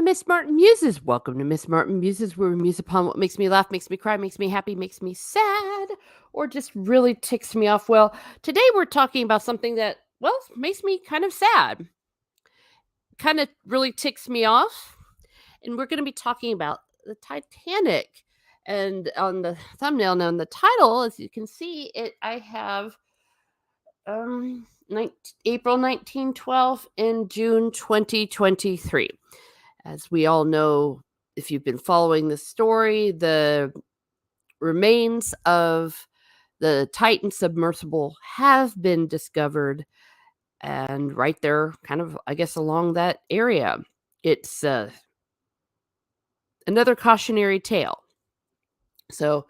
Miss Martin Muses. Welcome to Miss Martin Muses, where we muse upon what makes me laugh, makes me cry, makes me happy, makes me sad, or just really ticks me off. Well, today we're talking about something that, well, makes me kind of sad, kind of really ticks me off. And we're going to be talking about the Titanic. And on the thumbnail and on the title, as you can see, I have um, 19, April 1912 and June 2023. As we all know, if you've been following the story, the remains of the Titan submersible have been discovered, and right there, kind of, I guess, along that area. It's another cautionary tale. So,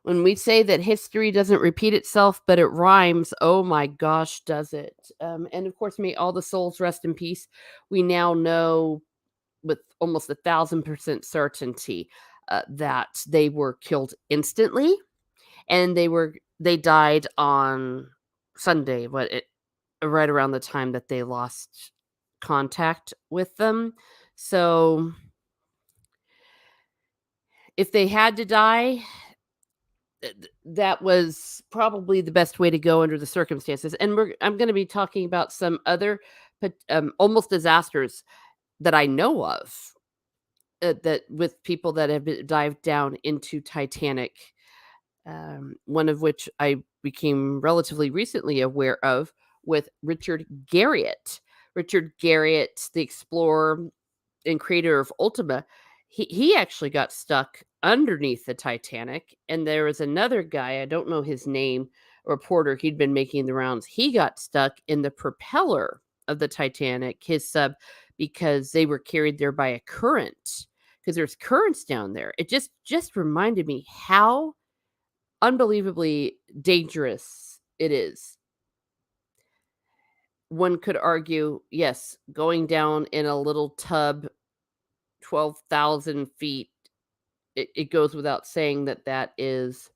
when we say that history doesn't repeat itself, but it rhymes, oh my gosh, does it? And of course, may all the souls rest in peace. We now know with almost 1,000% certainty that they were killed instantly, and they died on Sunday, right around the time that they lost contact with them. So if they had to die, that was probably the best way to go under the circumstances. And I'm going to be talking about some other almost disasters that I know of, that with people that have dived down into Titanic, one of which I became relatively recently aware of with Richard Garriott. Richard Garriott, the explorer and creator of Ultima, he actually got stuck underneath the Titanic. And there was another guy, I don't know his name, a reporter, he'd been making the rounds. He got stuck in the propeller of the Titanic, his sub, because they were carried there by a current, because there's currents down there. It just reminded me how unbelievably dangerous it is. One could argue, yes, going down in a little tub 12,000 feet, it goes without saying that is,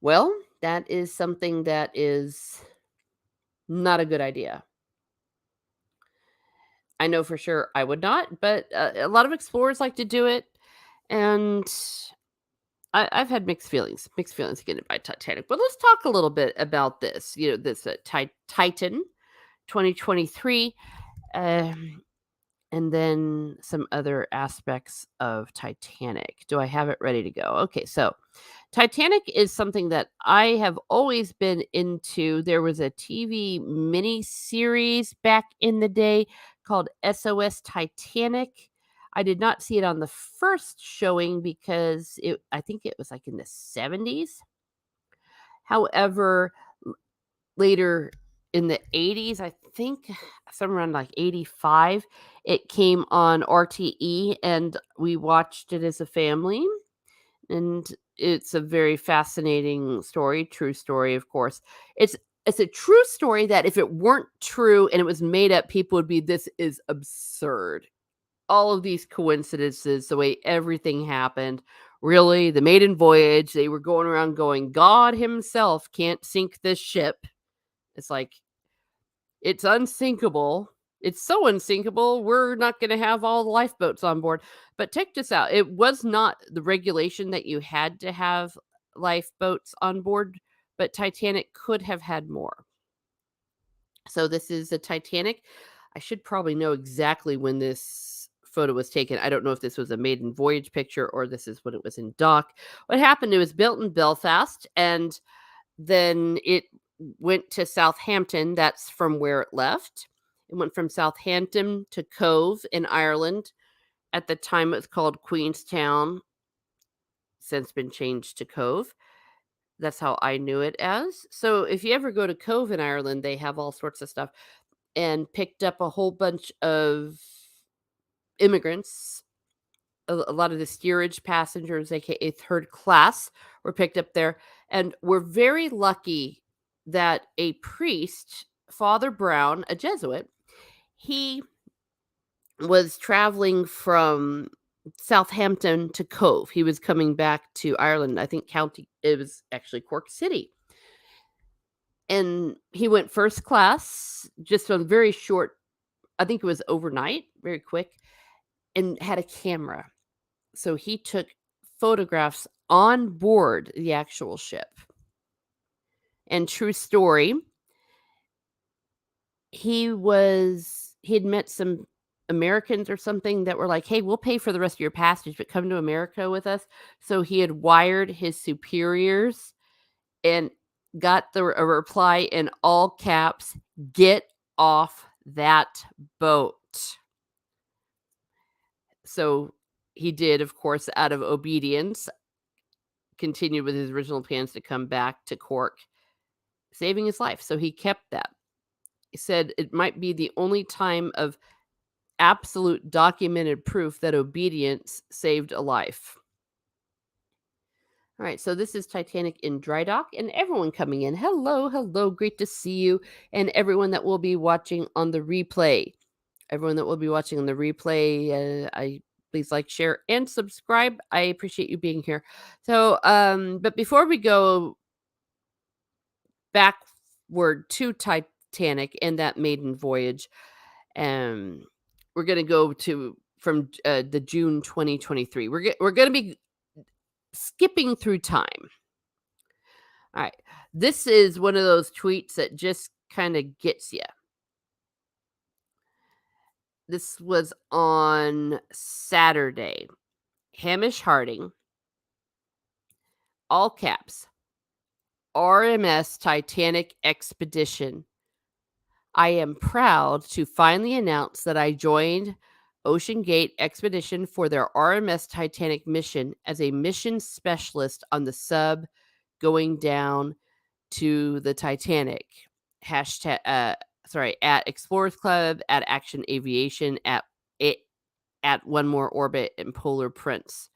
well, that is something that is not a good idea. I know for sure I would not, but a lot of explorers like to do it, and I've had mixed feelings getting by Titanic. But let's talk a little bit about this. This Titan 2023, um, and then some other aspects of Titanic. Do I have it ready to go? Okay, so Titanic is something that I have always been into. There was a TV mini series back in the day called SOS Titanic. I did not see it on the first showing because I think it was like in the 70s. However, later in the 80s, I think somewhere around like 85, it came on RTE and we watched it as a family. And it's a very fascinating story, true story, of course. It's a true story that if it weren't true and it was made up, people would be, this is absurd. All of these coincidences, the way everything happened. Really, the maiden voyage, they were going around going, God himself can't sink this ship. It's like, it's unsinkable. It's so unsinkable, we're not going to have all the lifeboats on board. But check this out. It was not the regulation that you had to have lifeboats on board, but Titanic could have had more. So this is a Titanic. I should probably know exactly when this photo was taken. I don't know if this was a maiden voyage picture or this is when it was in dock. What happened, it was built in Belfast, and then it went to Southampton. That's from where it left. It went from Southampton to Cove in Ireland. At the time, it was called Queenstown. Since been changed to Cove. That's how I knew it as. So if you ever go to Cove in Ireland, they have all sorts of stuff. And picked up a whole bunch of immigrants. A lot of the steerage passengers, aka third class, were picked up there. And we're very lucky that a priest, Father Brown, a Jesuit, he was traveling from Southampton to Cove. He was coming back to Ireland. I think it was actually Cork City. And he went first class, just on a very short I think it was overnight, very quick, and had a camera. So he took photographs on board the actual ship. And true story, he had met some Americans or something that were like, "Hey, we'll pay for the rest of your passage, but come to America with us." So he had wired his superiors and got a reply in all caps, "Get off that boat." So he did, of course, out of obedience, continued with his original plans to come back to Cork, saving his life. So he kept that. He said it might be the only time of absolute documented proof that obedience saved a life. All right, so this is Titanic in dry dock, and everyone coming in. Hello, hello, great to see you, and everyone that will be watching on the replay. Everyone that will be watching on the replay, I please like, share, and subscribe. I appreciate you being here. So, but before we go backward to Titanic and that maiden voyage, we're gonna go to from the June 2023. We're gonna be skipping through time. All right, this is one of those tweets that just kind of gets you. This was on Saturday. Hamish Harding, all caps, RMS Titanic expedition. I am proud to finally announce that I joined Ocean Gate Expedition for their RMS Titanic mission as a mission specialist on the sub going down to the Titanic. Hashtag, at Explorers Club, at Action Aviation, at One More Orbit, and Polar Prince.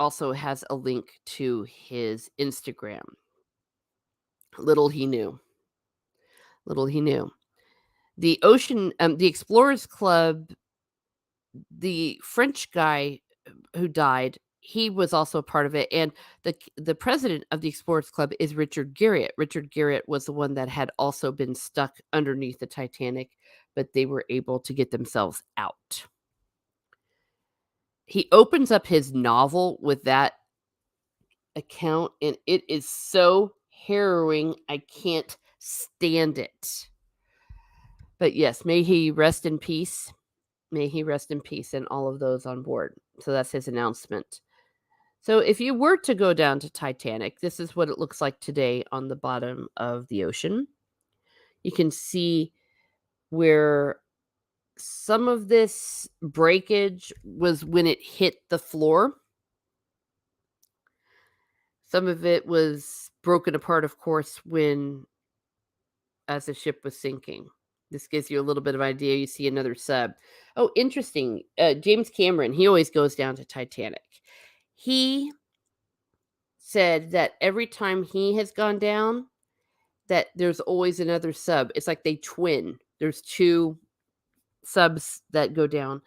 Also has a link to his Instagram. Little he knew. Little he knew. The Explorers Club, the French guy who died, he was also a part of it, and the president of the Explorers Club is Richard Garriott. Richard Garriott was the one that had also been stuck underneath the Titanic, but they were able to get themselves out. He opens up his novel with that account, and it is so harrowing, I can't stand it. But yes, may he rest in peace. May he rest in peace and all of those on board. So that's his announcement. So if you were to go down to Titanic, this is what it looks like today on the bottom of the ocean. You can see where some of this breakage was when it hit the floor. Some of it was broken apart, of course, as the ship was sinking. This gives you a little bit of idea. You see another sub. Oh, interesting. James Cameron, he always goes down to Titanic. He said that every time he has gone down, that there's always another sub. It's like they twin. There's two subs that go down.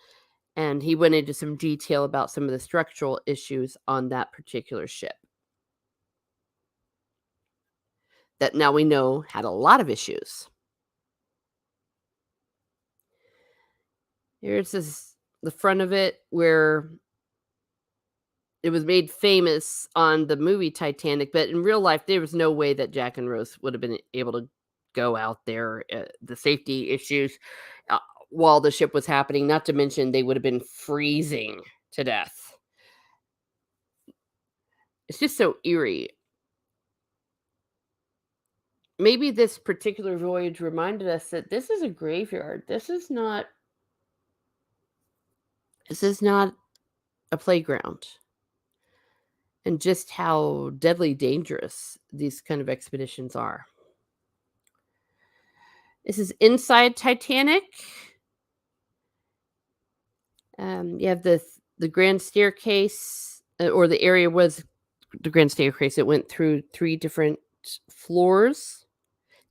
And he went into some detail about some of the structural issues on that particular ship. That now we know had a lot of issues. Here's the front of it where it was made famous on the movie Titanic, but in real life, there was no way that Jack and Rose would have been able to go out there. The safety issues while the ship was happening, not to mention they would have been freezing to death. It's just so eerie. Maybe this particular voyage reminded us that this is a graveyard. This is not a playground. And just how deadly dangerous these kind of expeditions are. This is inside Titanic. You have the grand staircase, or the area was the grand staircase. It went through 3 different floors.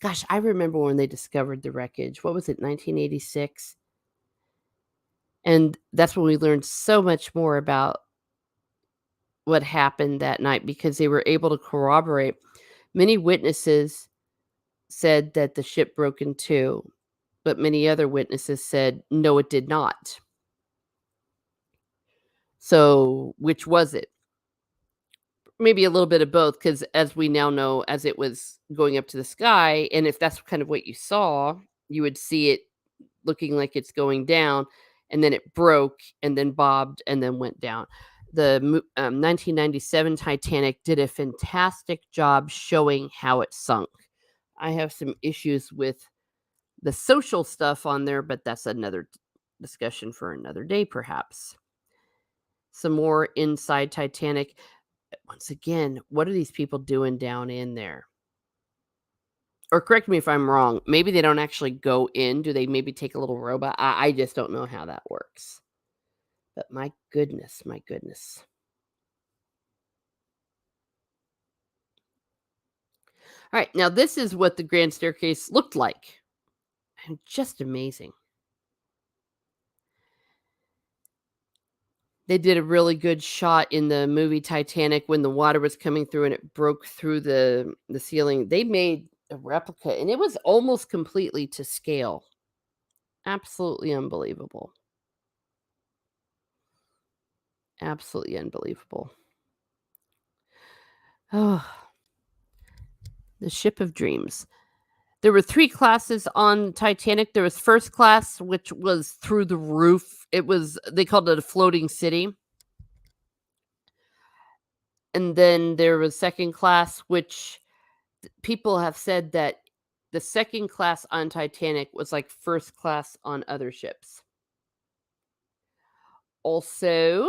Gosh, I remember when they discovered the wreckage. What was it, 1986? And that's when we learned so much more about what happened that night, because they were able to corroborate. Many witnesses said that the ship broke in two. but many other witnesses said, "No, it did not." So, which was it? Maybe a little bit of both, because as we now know, as it was going up to the sky, and if that's kind of what you saw, you would see it looking like it's going down, and then it broke, and then bobbed, and then went down. The 1997 Titanic did a fantastic job showing how it sunk. I have some issues with the social stuff on there, but that's another discussion for another day, perhaps. Some more inside Titanic. Once again, what are these people doing down in there? Or correct me if I'm wrong. Maybe they don't actually go in. Do they maybe take a little robot? I just don't know how that works. But my goodness, my goodness. All right, now this is what the grand staircase looked like. And just amazing. They did a really good shot in the movie Titanic when the water was coming through and it broke through the ceiling. They made a replica and it was almost completely to scale. Absolutely unbelievable. Absolutely unbelievable. Oh, the ship of dreams. There were 3 classes on Titanic. There was first class, which was through the roof. It was they called it a floating city. And then there was second class, which people have said that the second class on Titanic was like first class on other ships. Also,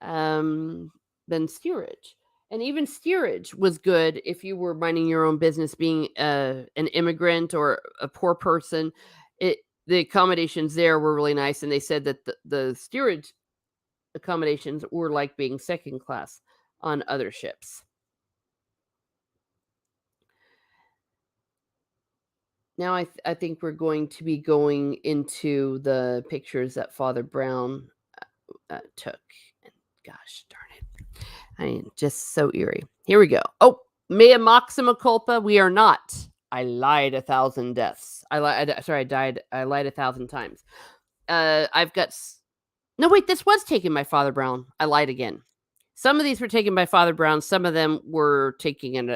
um, then steerage. And even steerage was good if you were minding your own business, being an immigrant or a poor person. It the accommodations there were really nice, and they said that the steerage accommodations were like being second class on other ships. Now I think we're going to be going into the pictures that Father Brown took. And gosh darn it. I mean, just so eerie. Here we go. Oh, mea maxima culpa. We are not. I lied 1,000 deaths. Sorry, I died. I lied 1,000 times. I've got. No, wait. This was taken by Father Brown. I lied again. Some of these were taken by Father Brown. Some of them were taken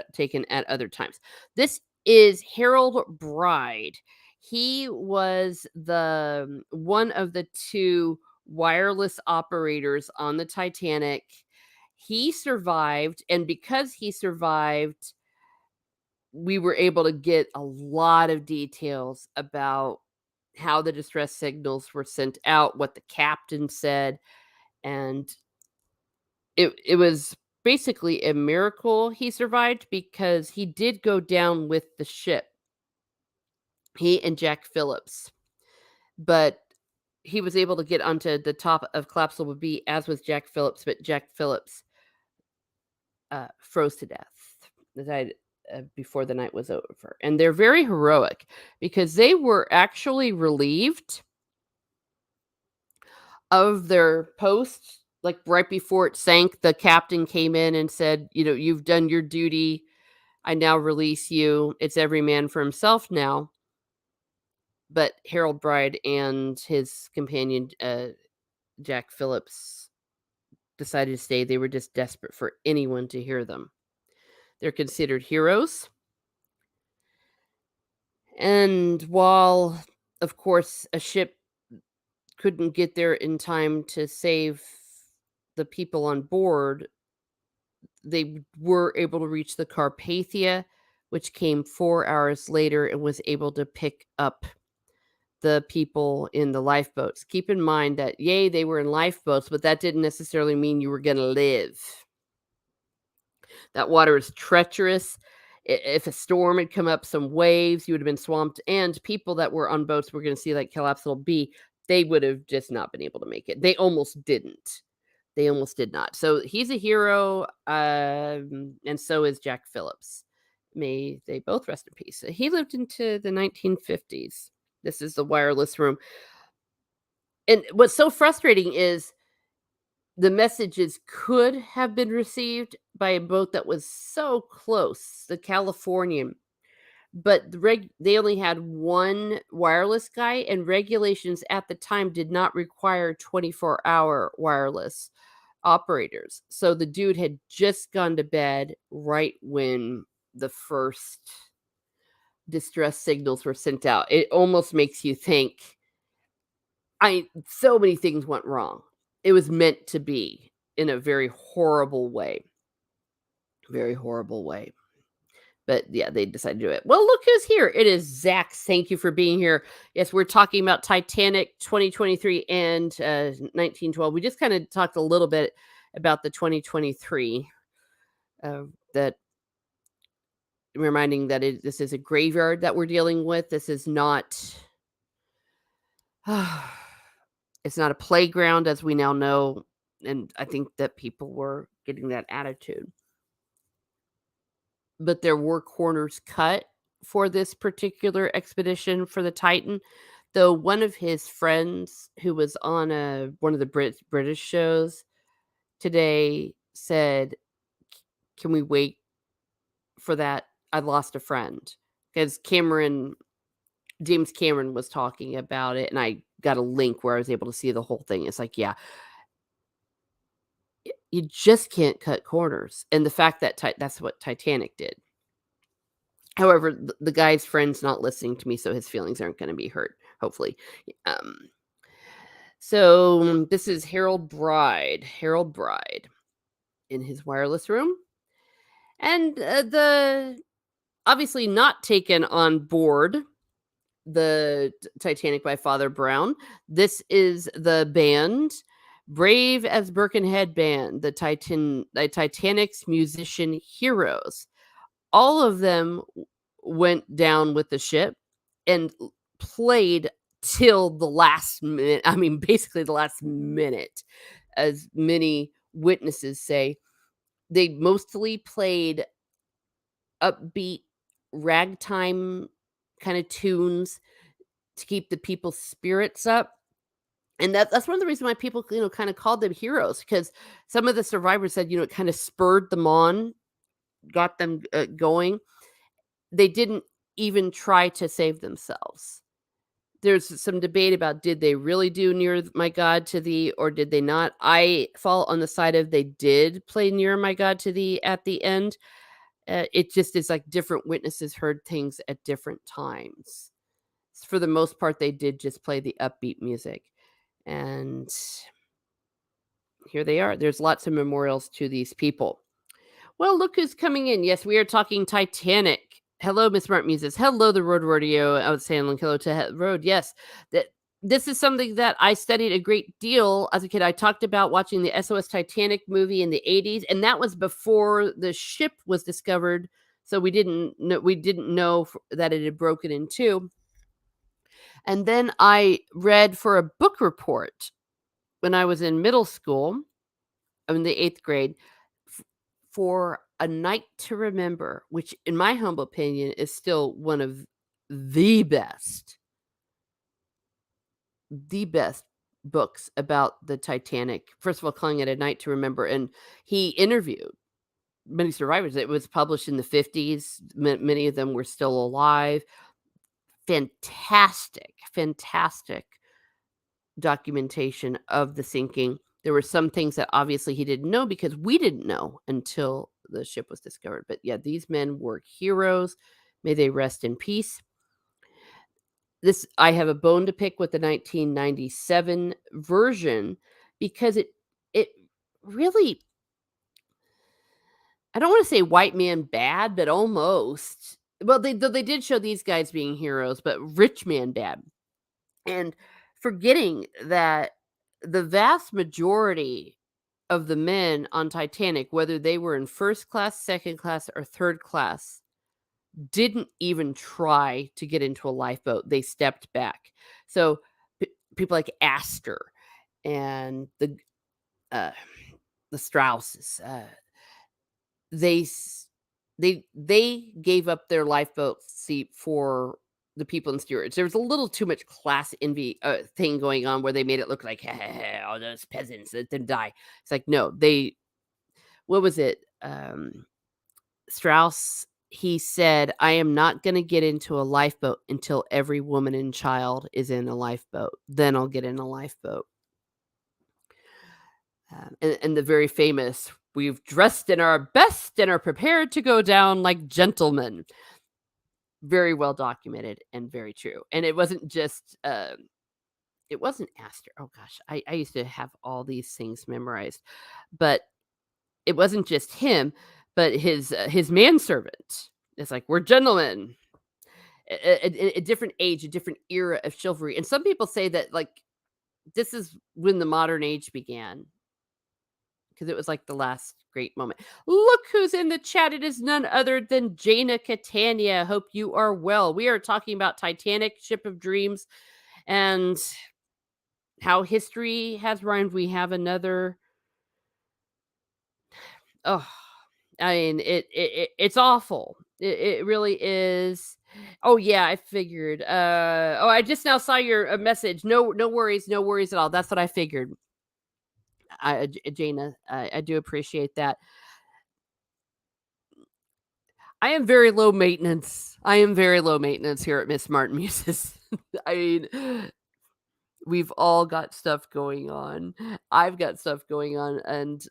at other times. This is Harold Bride. He was the one of the 2 wireless operators on the Titanic. He survived, and because he survived, we were able to get a lot of details about how the distress signals were sent out, what the captain said, and it was basically a miracle he survived because he did go down with the ship, he and Jack Phillips, but he was able to get onto the top of Collapsible B, as was Jack Phillips, but Jack Phillips, froze to death. They died, before the night was over, and they're very heroic because they were actually relieved of their post, like, right before it sank. The captain came in and said, "You've done your duty. I now release you. It's every man for himself now." But Harold Bride and his companion, Jack Phillips, decided to stay. They were just desperate for anyone to hear them. They're considered heroes. And while, of course, a ship couldn't get there in time to save the people on board, they were able to reach the Carpathia, which came 4 hours later and was able to pick up the people in the lifeboats. Keep in mind that, yay, they were in lifeboats, but that didn't necessarily mean you were going to live. That water is treacherous. If a storm had come up, some waves, you would have been swamped. And people that were on boats, we're going to see like Collapsible B, they would have just not been able to make it. They almost didn't. They almost did not. So he's a hero, and so is Jack Phillips. May they both rest in peace. He lived into the 1950s. This is the wireless room. And what's so frustrating is the messages could have been received by a boat that was so close, the Californian, but they only had one wireless guy, and regulations at the time did not require 24-hour wireless operators. So the dude had just gone to bed right when the first distress signals were sent out. It almost makes you think, so many things went wrong. It was meant to be in a very horrible way. Very horrible way. But yeah, they decided to do it. Well, look who's here. It is Zach. Thank you for being here. Yes, we're talking about Titanic 2023 and 1912. We just kind of talked a little bit about the 2023. That reminding that this is a graveyard that we're dealing with. This is not. It's not a playground, as we now know, and I think that people were getting that attitude. But there were corners cut for this particular expedition for the Titan, though one of his friends who was on one of the British shows today said, "Can we wait for that? I lost a friend." Because James Cameron was talking about it, and I got a link where I was able to see the whole thing. It's like, yeah, you just can't cut corners, and the fact that that's what Titanic did. However, the guy's friend's not listening to me, so his feelings aren't gonna be hurt, hopefully. So this is Harold Bride in his wireless room, and, the obviously not taken on board the Titanic by Father Brown. This is the band, Brave as Birkenhead Band, the Titanic's musician heroes. All of them went down with the ship and played till the last minute. I mean, basically the last minute, as many witnesses say. They mostly played upbeat ragtime kind of tunes to keep the people's spirits up. And that's one of the reasons why people, kind of called them heroes, because some of the survivors said, it kind of spurred them on, got them going. They didn't even try to save themselves. There's some debate about, did they really do Near My God to Thee, or did they not? I fall on the side of they did play Near My God to Thee at the end. It just is like different witnesses heard things at different times. For the most part, they did just play the upbeat music. And here they are. There's lots of memorials to these people. Well, look who's coming in. Yes, we are talking Titanic. Hello, Miss Smart Muses. Hello, the Road Rodeo. I was saying hello to Road. Yes, this is something that I studied a great deal as a kid. I talked about watching the SOS Titanic movie in the 80s, and that was before the ship was discovered. So we didn't know that it had broken in two. And then I read for a book report when I was in middle school, in the 8th grade, for A Night to Remember, which in my humble opinion is still one of the best books about the Titanic. First of all, calling it A Night to Remember, and he interviewed many survivors. It was published in the 50s. Many of them were still alive. Fantastic documentation of the sinking. There were some things that obviously he didn't know because we didn't know until the ship was discovered. But yeah, these men were heroes. May they rest in peace. I have a bone to pick with the 1997 version because it really, I don't want to say white man bad, but almost. Well, they did show these guys being heroes, but rich man bad. And forgetting that the vast majority of the men on Titanic, whether they were in first class, second class, or third class, didn't even try to get into a lifeboat. They stepped back. So people like Astor and the Strausses, they gave up their lifeboat seat for the people in steerage. There was a little too much class envy thing going on where they made it look like, hey, all those peasants that didn't die. It's like, no, what was it? Strauss, he said, "I am not gonna get into a lifeboat until every woman and child is in a lifeboat. Then I'll get in a lifeboat." And the very famous, "We've dressed in our best and are prepared to go down like gentlemen." Very well documented and very true. And it wasn't just, it wasn't Astor. Oh gosh, I used to have all these things memorized, but it wasn't just him, but his manservant. It's like, "We're gentlemen." A different age, a different era of chivalry, and some people say that, like, this is when the modern age began, because it was, like, the last great moment. Look who's in the chat, it is none other than Jaina Catania. Hope you are well. We are talking about Titanic, Ship of Dreams, and how history has rhymed. We have another, oh, I mean, it's awful. It really is. Oh, yeah, I figured. Oh, I just now saw your, message. No worries, no worries at all. That's what I figured. Jaina, I do appreciate that. I am very low maintenance. I am very low maintenance here at Miss Martin Muses. I mean, we've all got stuff going on. I've got stuff going on, and,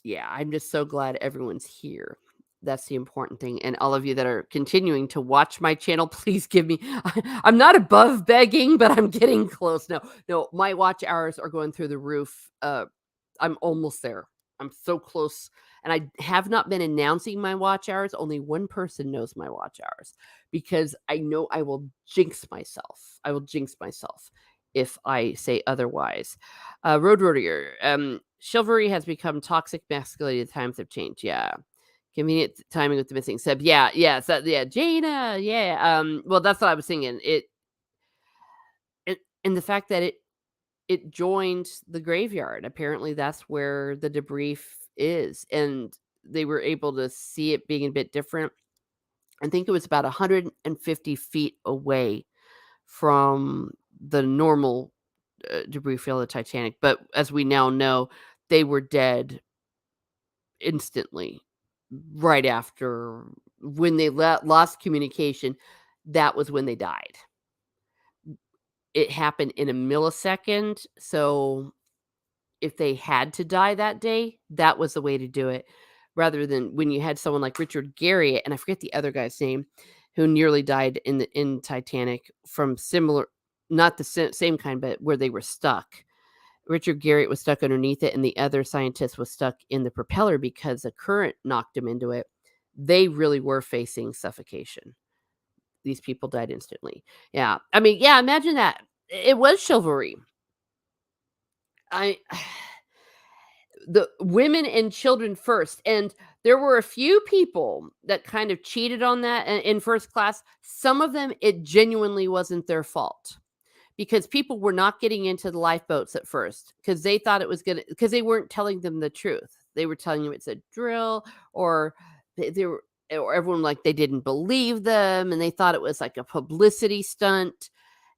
yeah, I'm just so glad everyone's here. That's the important thing, and all of you that are continuing to watch my channel, please give me I'm not above begging, but I'm getting close. No, my watch hours are going through the roof. I'm almost there. I'm so close, and I have not been announcing my watch hours. Only one person knows my watch hours because I know I will jinx myself. I will jinx myself if I say otherwise. Road Warrior, chivalry has become toxic masculinity. The times have changed. Yeah. Convenient timing with the missing sub. Yeah, yeah, so, yeah, Jaina, yeah. Well, that's what I was thinking. And the fact that it joined the graveyard. Apparently, that's where the debris is, and they were able to see it being a bit different. I think it was about 150 feet away from the normal debris field of the Titanic. But as we now know, they were dead instantly right after when they lost communication. That was when they died. It happened in a millisecond. So if they had to die that day, that was the way to do it, rather than when you had someone like Richard Garriott, and I forget the other guy's name, who nearly died in Titanic from similar, not the same kind, but where they were stuck. Richard Garriott was stuck underneath it, and the other scientist was stuck in the propeller because the current knocked him into it. They really were facing suffocation. These people died instantly. Yeah. I mean, yeah, imagine that. It was chivalry. I the women and children first, and there were a few people that kind of cheated on that in first class. Some of them, it genuinely wasn't their fault because people were not getting into the lifeboats at first because they thought it was gonna, because they weren't telling them the truth. They were telling you it's a drill, or they were, or everyone, like, they didn't believe them and they thought it was like a publicity stunt.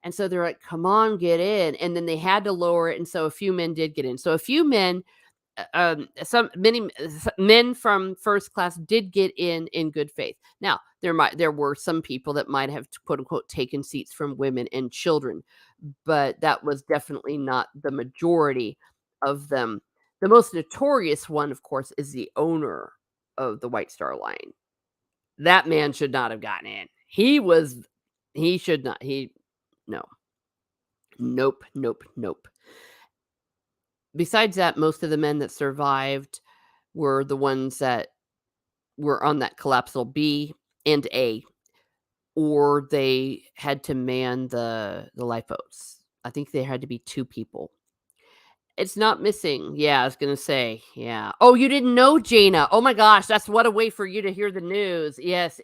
And so they're like, "Come on, get in." And then they had to lower it, and so a few men did get in. So a few men, some many men from first class did get in good faith. Now, there were some people that might have, quote unquote, taken seats from women and children, but that was definitely not the majority of them. The most notorious one, of course, is the owner of the White Star Line. That man should not have gotten in. He should not. No. Nope. Besides that, most of the men that survived were the ones that were on that collapsible B and A, or they had to man the lifeboats. I think there had to be 2 people. It's not missing. Yeah, I was gonna say, yeah. Oh, you didn't know, Jaina. Oh my gosh, that's what a way for you to hear the news. Yes,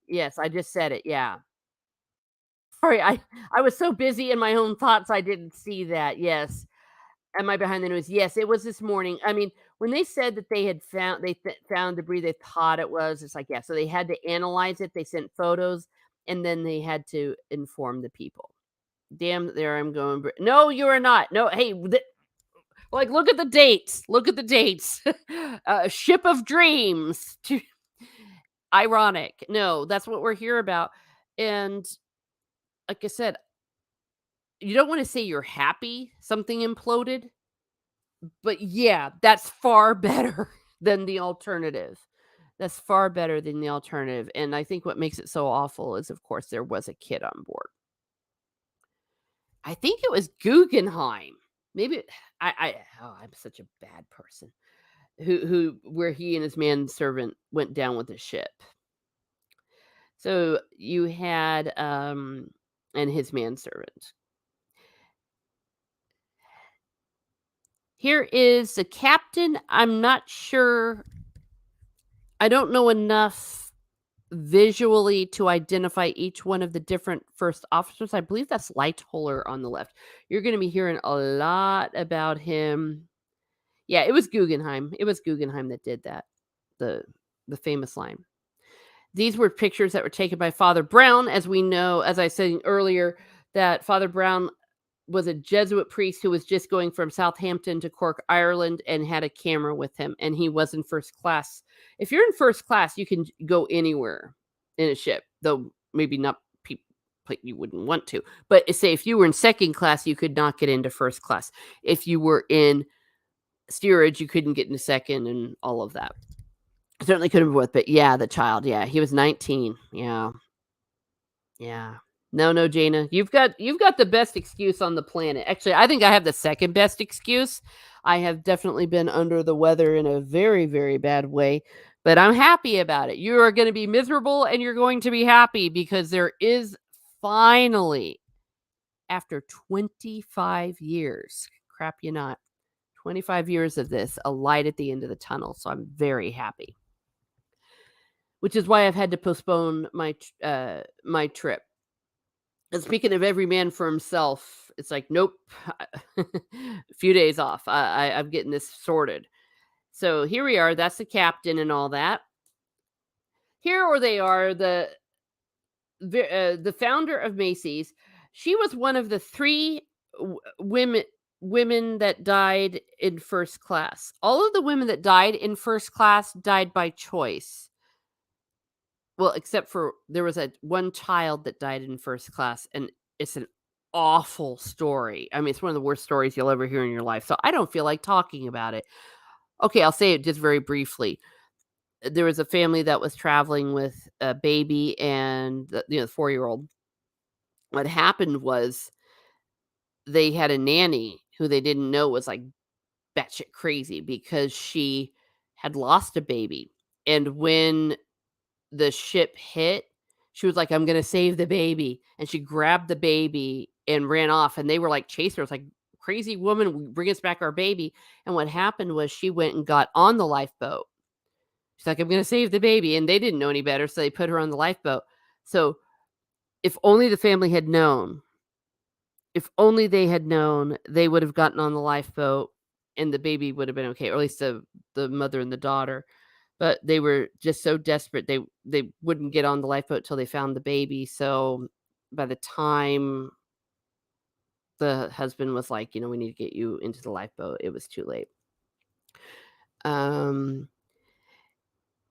yes, I just said it, yeah. Sorry, I was so busy in my own thoughts, I didn't see that. Yes. Am I behind the news? Yes, it was this morning. I mean, when they said that they had found debris they thought it was, it's like, yeah, so they had to analyze it, they sent photos, and then they had to inform the people. Damn, there I'm going. No, you are not. No, hey, Like, look at the dates. Look at the dates. Ship of Dreams. Ironic. No, that's what we're here about. And like I said, you don't want to say you're happy something imploded, but yeah, that's far better than the alternative. That's far better than the alternative. And I think what makes it so awful is, of course, there was a kid on board. I think it was Guggenheim. Maybe I'm such a bad person. Where he and his manservant went down with the ship. So you had and his manservant. Here is the captain. I'm not sure. I don't know enough visually to identify each one of the different first officers. I believe that's Lightoller on the left. You're going to be hearing a lot about him. Yeah, it was Guggenheim. It was Guggenheim that did that. The famous line. These were pictures that were taken by Father Brown, as we know, as I said earlier, that Father Brown was a Jesuit priest who was just going from Southampton to Cork, Ireland, and had a camera with him, and he was in first class. If you're in first class, you can go anywhere in a ship, though maybe not people you wouldn't want to. But say if you were in second class, you could not get into first class. If you were in steerage, you couldn't get into second and all of that. Certainly could have been with, but yeah, the child, yeah, he was 19. Yeah. Yeah. No, Jana, you've got the best excuse on the planet. Actually, I think I have the second best excuse. I have definitely been under the weather in a very, very bad way, but I'm happy about it. You are going to be miserable and you're going to be happy because there is finally, after 25 years, crap you not, 25 years of this, a light at the end of the tunnel. So I'm very happy. Which is why I've had to postpone my trip. And speaking of every man for himself, it's like, nope, a few days off. I'm getting this sorted. So here we are. That's the captain and all that. Here they are, the founder of Macy's. She was one of the three women that died in first class. All of the women that died in first class died by choice. Well, except for there was one child that died in first class, and it's an awful story. I mean, it's one of the worst stories you'll ever hear in your life, so I don't feel like talking about it. Okay, I'll say it just very briefly. There was a family that was traveling with a baby and the 4-year-old. What happened was they had a nanny who they didn't know was, like, batshit crazy because she had lost a baby, and when the ship hit, she was like, "I'm gonna save the baby," and she grabbed the baby and ran off, and they were, like, chasing her. It's like, "Crazy woman, bring us back our baby," and what happened was she went and got on the lifeboat. She's like, "I'm gonna save the baby," and they didn't know any better, so they put her on the lifeboat. So, if only the family had known, if only they had known, they would have gotten on the lifeboat, and the baby would have been okay, or at least the mother and the daughter. But they were just so desperate, they wouldn't get on the lifeboat till they found the baby, so by the time the husband was like, "We need to get you into the lifeboat," it was too late. Um,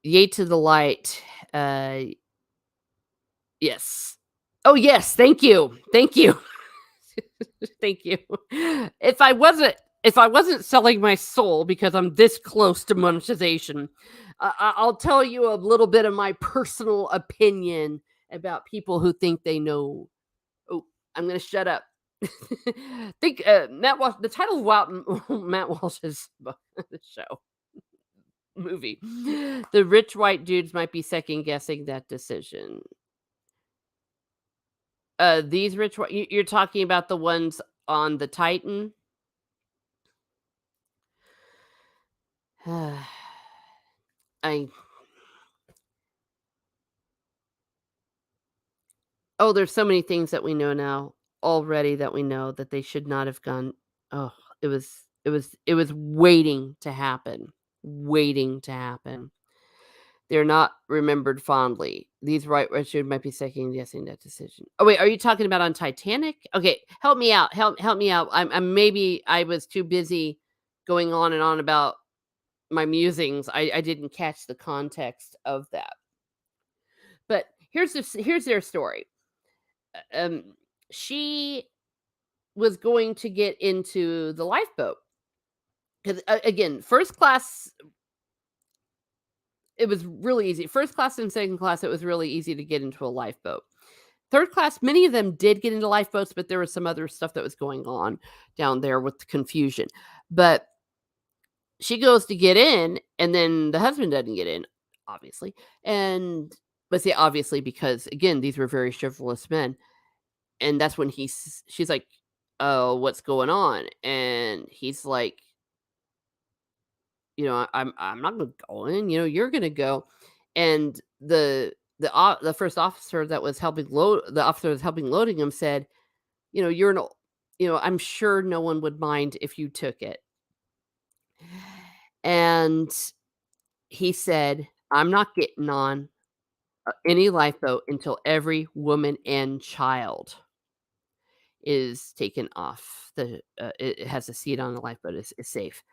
Yay to the light, yes. Oh, yes, thank you, thank you. Thank you. If I wasn't selling my soul because I'm this close to monetization, I'll tell you a little bit of my personal opinion about people who think they know. Oh, I'm gonna shut up. Think Matt Walsh. The title of Matt Walsh's show movie. The rich white dudes might be second guessing that decision. These rich white. You're talking about the ones on the Titan. I there's so many things that we know now already that we know that they should not have gone. Oh, it was waiting to happen. Waiting to happen. They're not remembered fondly. These right Richard might be second guessing that decision. Oh wait, are you talking about on Titanic? Okay, help me out. Help me out. I'm maybe I was too busy going on and on about my musings, I didn't catch the context of that. But here's their story. Um, she was going to get into the lifeboat because again, first class it was really easy. First class and second class, it was really easy to get into a lifeboat. Third class, many of them did get into lifeboats, but there was some other stuff that was going on down there with the confusion. But she goes to get in, and then the husband doesn't get in, obviously. And let's say obviously because again, these were very chivalrous men. And that's when she's like, "Oh, what's going on?" And he's like, I'm not gonna go in, you're gonna go. And the first officer that was helping load the officer that was helping loading him said, "You're an I'm sure no one would mind if you took it." And he said, "I'm not getting on any lifeboat until every woman and child is taken off it has a seat on the lifeboat is safe."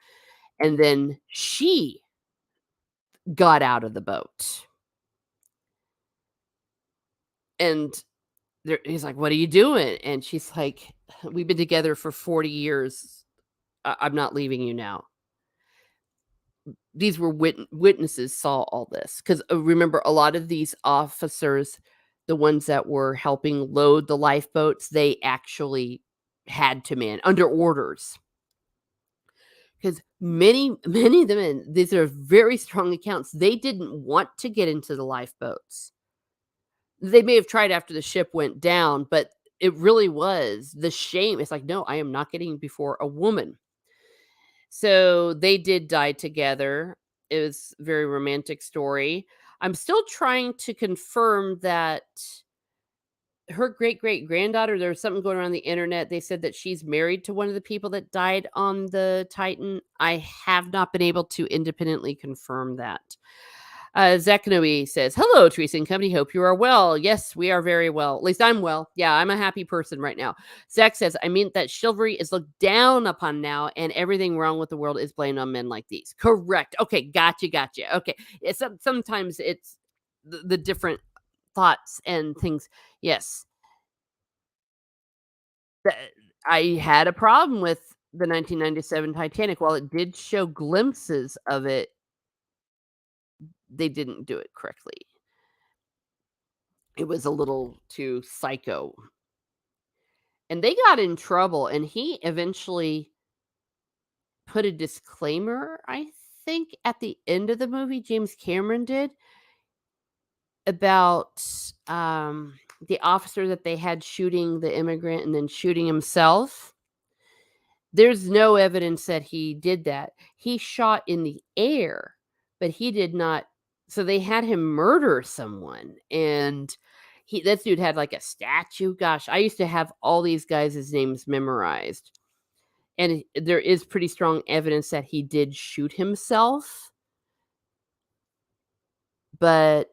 And then she got out of the boat. And he's like, "What are you doing?" And she's like, "We've been together for 40 years. I'm not leaving you now." These were witnesses saw all this because remember, a lot of these officers, the ones that were helping load the lifeboats, they actually had to man under orders. Because many of them, and these are very strong accounts, they didn't want to get into the lifeboats. They may have tried after the ship went down, but it really was the shame. It's like, "No, I am not getting before a woman." So, they did die together. It was a very romantic story. I'm still trying to confirm that her great-great-granddaughter there was something going around the internet. They said that she's married to one of the people that died on the Titan. I have not been able to independently confirm that. Zekanoe says, "Hello, Teresa and company. Hope you are well. Yes, we are very well. At least I'm well. Yeah, I'm a happy person right now." Zach says, "I mean that chivalry is looked down upon now, and everything wrong with the world is blamed on men like these." Correct. Okay, gotcha. Okay, sometimes it's the different thoughts and things. Yes, th- I had a problem with the 1997 Titanic. While it did show glimpses of it, they didn't do it correctly. It was a little too psycho. And they got in trouble, and he eventually put a disclaimer, I think, at the end of the movie, James Cameron did, about, the officer that they had shooting the immigrant and then shooting himself. There's no evidence that he did that. He shot in the air, but he did not so they had him murder someone, and this dude had, like, a statue. Gosh, I used to have all these guys' names memorized, and there is pretty strong evidence that he did shoot himself, but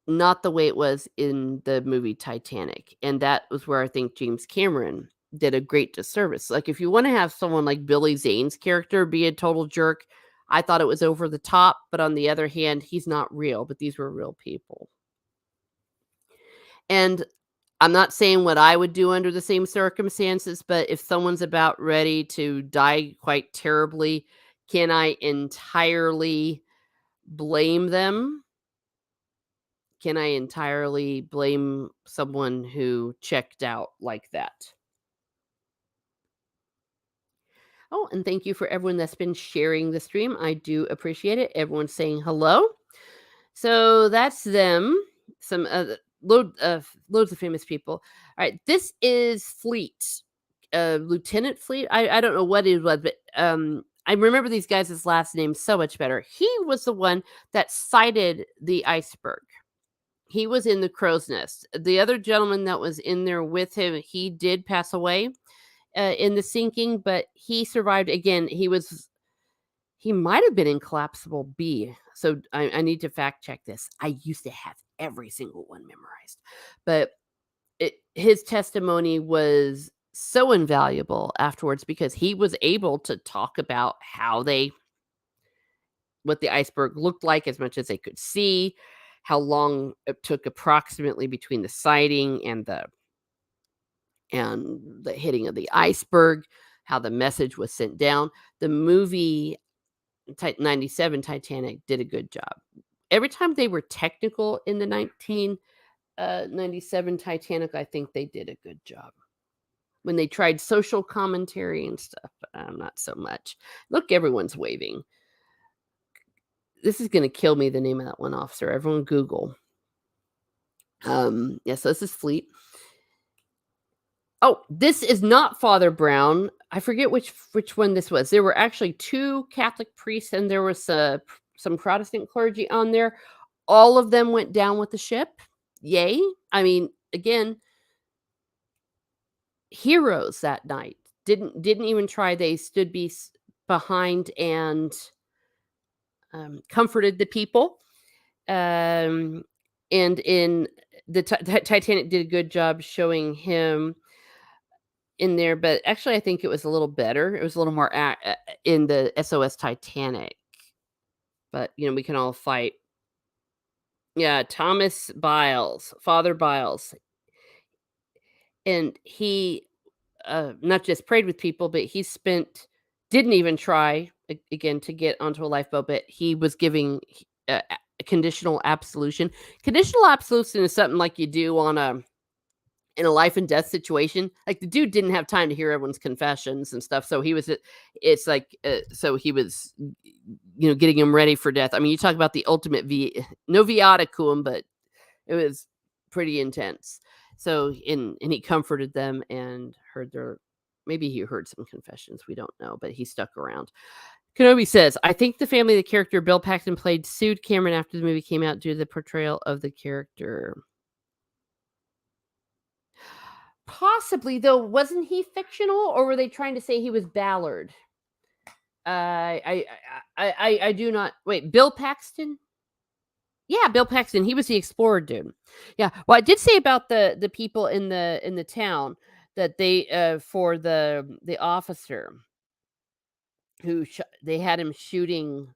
not the way it was in the movie Titanic, and that was where I think James Cameron did a great disservice. Like, if you wanna have someone like Billy Zane's character be a total jerk, I thought it was over the top, but on the other hand, he's not real, but these were real people. And I'm not saying what I would do under the same circumstances, but if someone's about ready to die quite terribly, can I entirely blame them? Can I entirely blame someone who checked out like that? Oh, and thank you for everyone that's been sharing the stream. I do appreciate it. Everyone's saying hello. So that's them. Some loads of famous people. All right, this is Fleet, Lieutenant Fleet. I don't know what it was, but I remember these guys' last names so much better. He was the one that sighted the iceberg. He was in the crow's nest. The other gentleman that was in there with him, he did pass away in the sinking, but he survived. Again, he might have been in collapsible B. So I need to fact check this. I used to have every single one memorized, but his testimony was so invaluable afterwards because he was able to talk about what the iceberg looked like as much as they could see, how long it took approximately between the sighting and the hitting of the iceberg, how the message was sent down. The movie 97 Titanic did a good job. Every time they were technical in the 97 Titanic, I think they did a good job. When they tried social commentary and stuff, not so much. Look, everyone's waving. This is gonna kill me, the name of that one officer. Everyone Google. Yeah, so this is Fleet. Oh, this is not Father Brown. I forget which one this was. There were actually 2 Catholic priests and there was some Protestant clergy on there. All of them went down with the ship. Yay. I mean, again, heroes that night. Didn't even try. They stood behind and comforted the people. And in the Titanic did a good job showing him in there, but actually I think it was a little better. It was a little more in the SOS Titanic. But, we can all fight. Yeah, Thomas Biles, Father Biles. And he not just prayed with people, but didn't even try again to get onto a lifeboat, but he was giving a conditional absolution. Conditional absolution is something like you do in a life and death situation. Like the dude didn't have time to hear everyone's confessions and stuff, so he was so he was getting him ready for death. I mean, you talk about the ultimate no viaticum, but it was pretty intense. So and he comforted them and maybe he heard some confessions, we don't know, but he stuck around. Kenobi says, I think the family of the character Bill Paxton played sued Cameron after the movie came out due to the portrayal of the character. Possibly, though. Wasn't he fictional, or were they trying to say he was Ballard? I do not. Wait, Bill Paxton? Yeah, Bill Paxton. He was the explorer dude. Yeah. Well, I did say about the people in the town that they for the officer who they had him shooting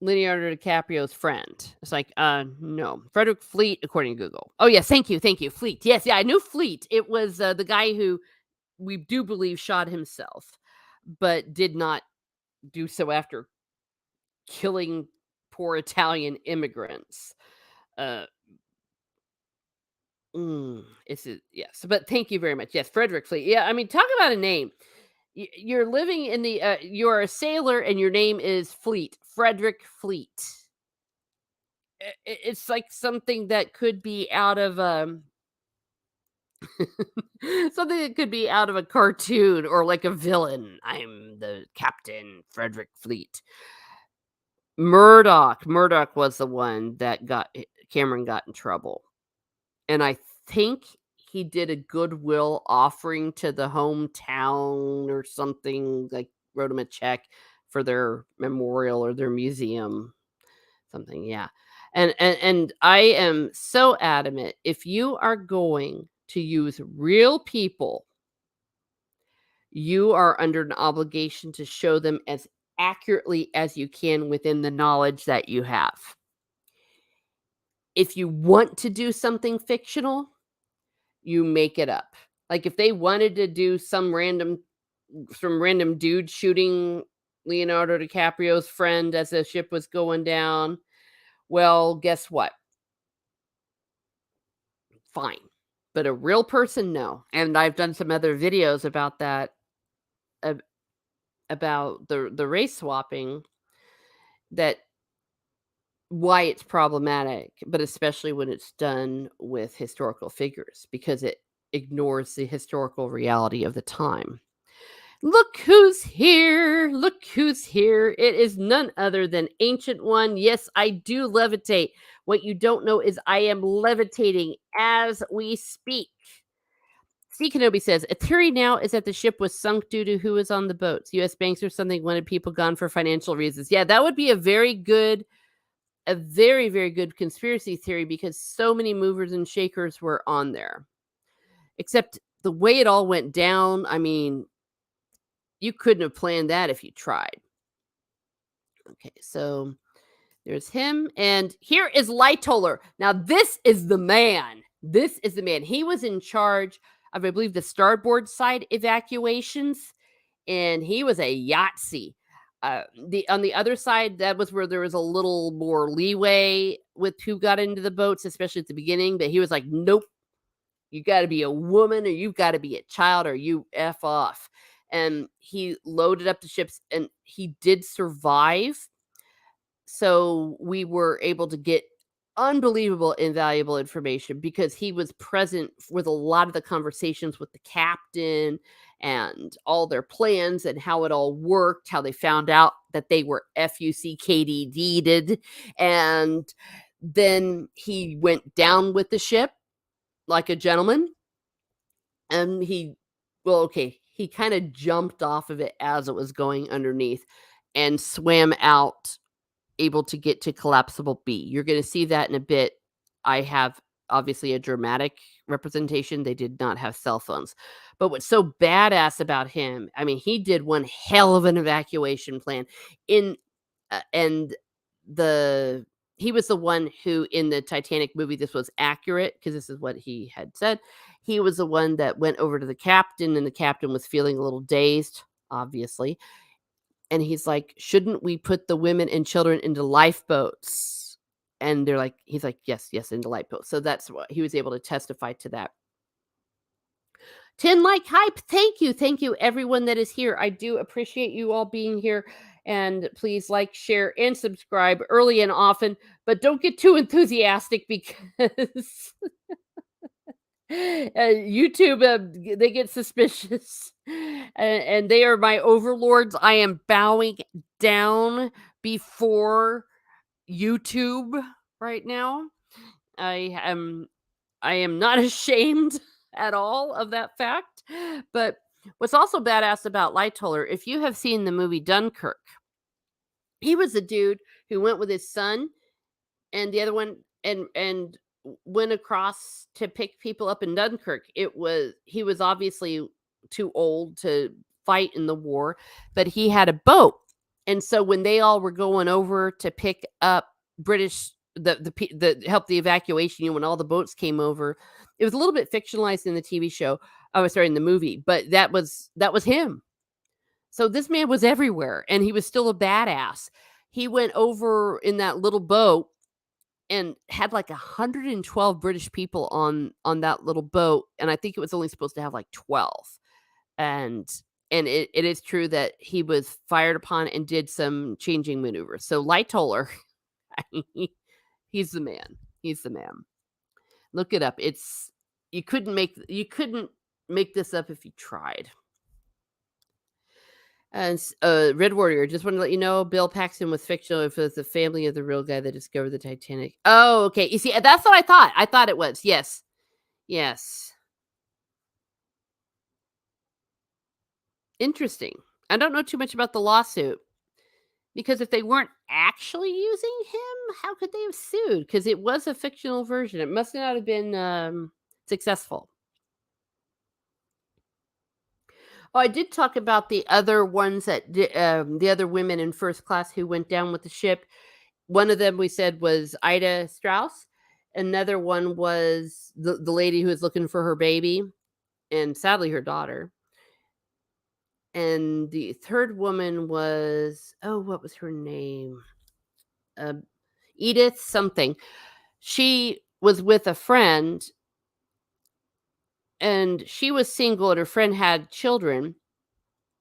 Leonardo DiCaprio's friend. It's like, no. Frederick Fleet, according to Google. Oh, yes. Thank you. Fleet. Yes. Yeah, I knew Fleet. It was the guy who we do believe shot himself, but did not do so after killing poor Italian immigrants. Yes, but thank you very much. Yes, Frederick Fleet. Yeah, I mean, talk about a name. You're living in you're a sailor and your name is Fleet, Frederick Fleet. It's like something that could be out of something that could be out of a cartoon or like a villain. I'm the Captain Frederick Fleet. Murdoch was the one that Cameron got in trouble. And I think he did a goodwill offering to the hometown or something, like wrote him a check for their memorial or their museum. Something, yeah. And I am so adamant, if you are going to use real people, you are under an obligation to show them as accurately as you can within the knowledge that you have. If you want to do something fictional, you make it up. Like if they wanted to do some random dude shooting Leonardo DiCaprio's friend as the ship was going down, well, guess what? Fine. But a real person, no. And I've done some other videos about that, about the race swapping, that why it's problematic, but especially when it's done with historical figures, because it ignores the historical reality of the time. Look who's here! Look who's here! It is none other than Ancient One. Yes, I do levitate. What you don't know is I am levitating as we speak. C. Kenobi says, a theory now is that the ship was sunk due to who was on the boats. U.S. banks or something wanted people gone for financial reasons. Yeah, that would be a very, very good conspiracy theory because so many movers and shakers were on there. Except the way it all went down, I mean, you couldn't have planned that if you tried. Okay, so there's him, and here is Lightoller. Now, this is the man. This is the man. He was in charge of, I believe, the starboard side evacuations, and he was a Yahtzee. The on the other side, that was where there was a little more leeway with who got into the boats, especially at the beginning. But he was like, "Nope, you got to be a woman, or you got to be a child, or you f off." And he loaded up the ships, and he did survive, so we were able to get unbelievable invaluable information because he was present with a lot of the conversations with the captain and all their plans and how it all worked, how they found out that they were FUCKD'd. And then he went down with the ship like a gentleman. And he kind of jumped off of it as it was going underneath and swam out, able to get to collapsible B. You're gonna see that in a bit. I have, obviously, a dramatic representation. They did not have cell phones. But what's so badass about him, I mean, he did one hell of an evacuation plan in and the he was the one who, in the Titanic movie, this was accurate because this is what he had said. He was the one that went over to the captain, and the captain was feeling a little dazed, obviously, and he's like, "Shouldn't we put the women and children into lifeboats?" And he's like, "Yes, yes, into lifeboats." So that's what he was able to testify to that. 10 like hype. Thank you, everyone that is here. I do appreciate you all being here. And please like, share, and subscribe early and often, but don't get too enthusiastic because YouTube, they get suspicious, and they are my overlords. I am bowing down before YouTube right now. I am I am not ashamed at all of that fact. But what's also badass about Lightoller, if you have seen the movie Dunkirk, he was a dude who went with his son and the other one and went across to pick people up in Dunkirk. He was obviously too old to fight in the war, but he had a boat. And so when they all were going over to pick up British the help the evacuation, when all the boats came over, it was a little bit fictionalized in the TV show. Oh, sorry, in the movie, but that was him. So this man was everywhere and he was still a badass. He went over in that little boat and had like 112 British people on that little boat, and I think it was only supposed to have like 12. And it is true that he was fired upon and did some changing maneuvers. So Lightoller, he's the man. He's the man. Look it up. It's you couldn't make this up if you tried. And Red Warrior, just want to let you know, Bill Paxton was fictional. If it's the family of the real guy that discovered the Titanic. Oh, okay. You see, that's what I thought. I thought it was. Yes. Yes. Interesting. I don't know too much about the lawsuit because if they weren't actually using him, how could they have sued? Because it was a fictional version. It must not have been successful. Oh, I did talk about the other ones the other women in first class who went down with the ship. One of them we said was Ida Strauss. Another one was the lady who was looking for her baby and sadly her daughter. And the third woman was, oh, what was her name? Uh, Edith something. She was with a friend and she was single and her friend had children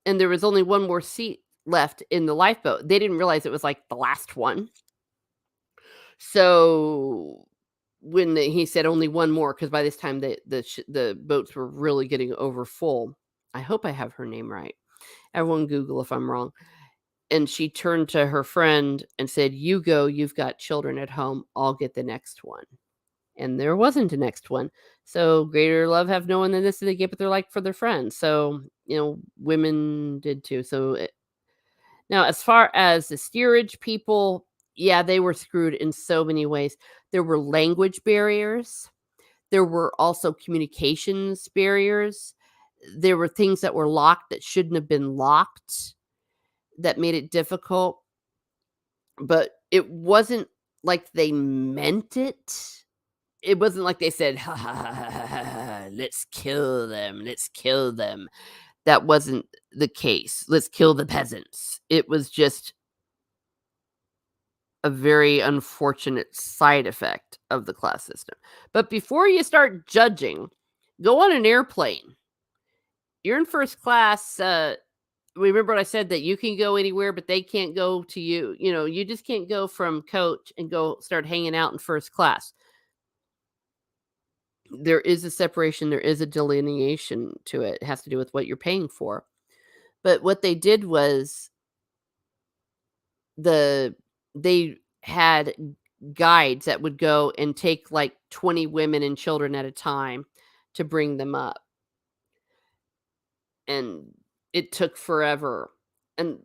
and there was only one more seat left in the lifeboat. They didn't realize it was like the last one. So when he said only one more, because by this time the boats were really getting over full. I hope I have her name right. Everyone Google if I'm wrong. And she turned to her friend and said, "You go, you've got children at home. I'll get the next one." And there wasn't a next one. So greater love have no one than this, they give what they're like for their friends. So, women did too. So now, as far as the steerage people, yeah, they were screwed in so many ways. There were language barriers. There were also communications barriers. There were things that were locked that shouldn't have been locked that made it difficult, but it wasn't like they meant it. It wasn't like they said, "Ha, ha, ha, ha, ha, ha, ha, let's kill them, let's kill them." That wasn't the case. "Let's kill the peasants." It was just a very unfortunate side effect of the class system. But before you start judging, go on an airplane. You're in first class, remember what I said that you can go anywhere, but they can't go to you. You know, you just can't go from coach and go start hanging out in first class. There is a separation, there is a delineation to it. It has to do with what you're paying for. But what they did was the they had guides that would go and take like 20 women and children at a time to bring them up. And it took forever. And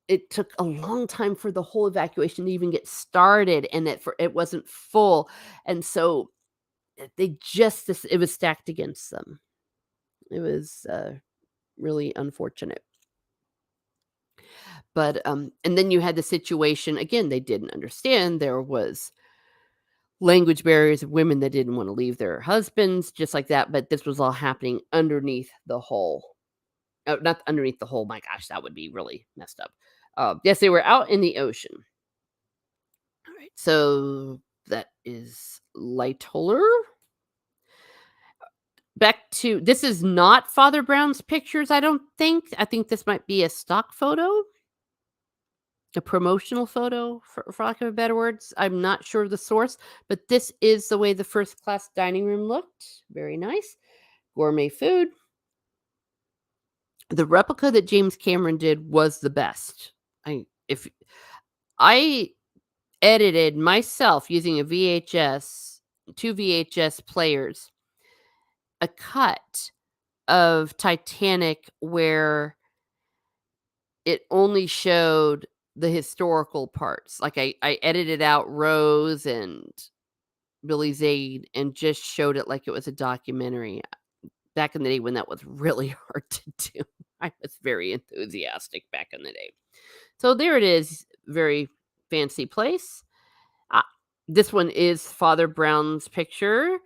it took a long time for the whole evacuation to even get started, and it wasn't full, and so, they just this it was stacked against them. It was, really unfortunate. But, and then you had the situation again, they didn't understand there was language barriers of women that didn't wanna leave their husbands, just like that, but this was all happening underneath the hull. Oh, not underneath the hull, my gosh, that would be really messed up. Yes, they were out in the ocean. Alright, so that is Lightoller. Back to this is not Father Brown's pictures, I don't think. I think this might be a stock photo, a promotional photo, for lack of better words. I'm not sure of the source, but this is the way the first class dining room looked. Very nice. Gourmet food. The replica that James Cameron did was the best. I edited myself using a VHS, 2 VHS players, a cut of Titanic where it only showed the historical parts. Like, I edited out Rose and Billy Zane and just showed it like it was a documentary. Back in the day when that was really hard to do. I was very enthusiastic back in the day. So there it is, very fancy place. Ah, this one is Father Brown's picture.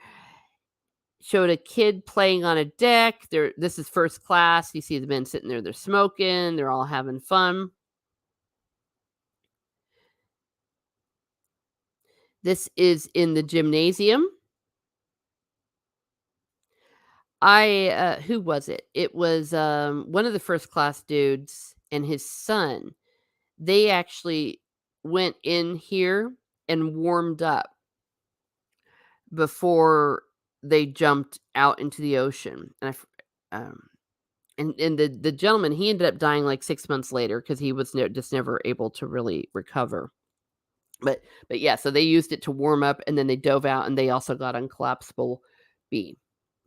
Showed a kid playing on a deck. This is first class. You see the men sitting there, they're smoking, they're all having fun. This is in the gymnasium. Who was it? It was, one of the first class dudes and his son. They actually went in here and warmed up before they jumped out into the ocean, and um, and the gentleman, he ended up dying, like, 6 months later because he was just never able to really recover. But yeah, so they used it to warm up, and then they dove out, and they also got on collapsible B.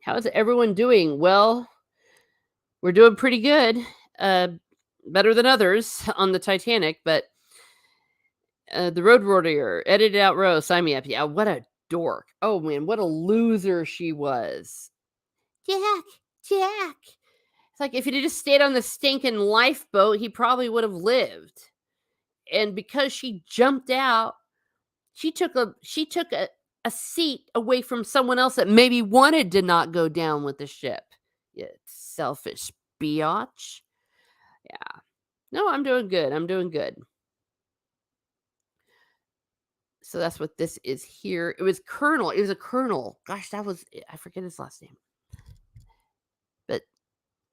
How's everyone doing? Well, we're doing pretty good, uh, better than others on the Titanic, but, the Road Warrior, edited out Rose, sign me up. Yeah, what a dork. Oh, man, what a loser she was. Jack, Jack. It's like, if he'd just stayed on the stinking lifeboat, he probably would have lived. And because she jumped out, she took a seat away from someone else that maybe wanted to not go down with the ship. You selfish biatch. Yeah. No, I'm doing good. I'm doing good. So that's what this is here. It was Colonel. It was a Colonel. Gosh, I forget his last name. But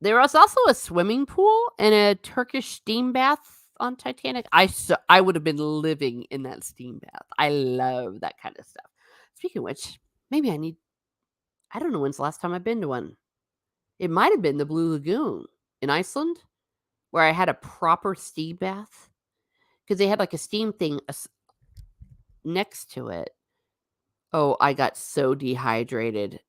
there was also a swimming pool and a Turkish steam bath on Titanic. I would have been living in that steam bath. I love that kind of stuff. Speaking of which, maybe I don't know when's the last time I've been to one. It might have been the Blue Lagoon in Iceland, where I had a proper steam bath because they had like a steam thing next to it. Oh, I got so dehydrated.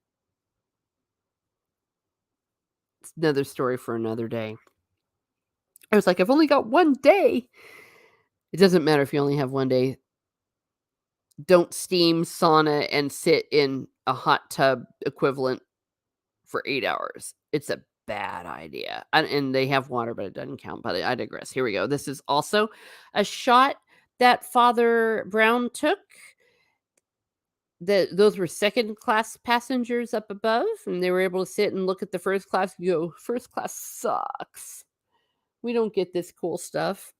It's another story for another day. I was like, I've only got 1 day. It doesn't matter if you only have 1 day. Don't steam, sauna, and sit in a hot tub equivalent for 8 hours. It's a bad idea. And they have water, but it doesn't count. But I digress. Here we go. This is also a shot that Father Brown took. Those were second class passengers up above, and they were able to sit and look at the first class and go, first class sucks. We don't get this cool stuff.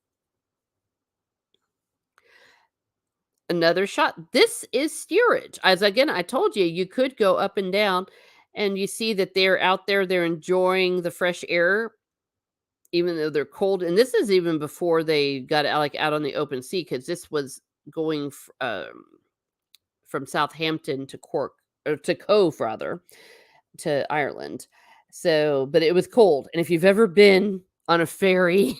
Another shot. This is steerage. As again, I told you, you could go up and down, and you see that they're out there, they're enjoying the fresh air, even though they're cold. And this is even before they got out, like out on the open sea, because this was going from Southampton to Cork, or to Cove rather, to Ireland. So, but it was cold. And if you've ever been on a ferry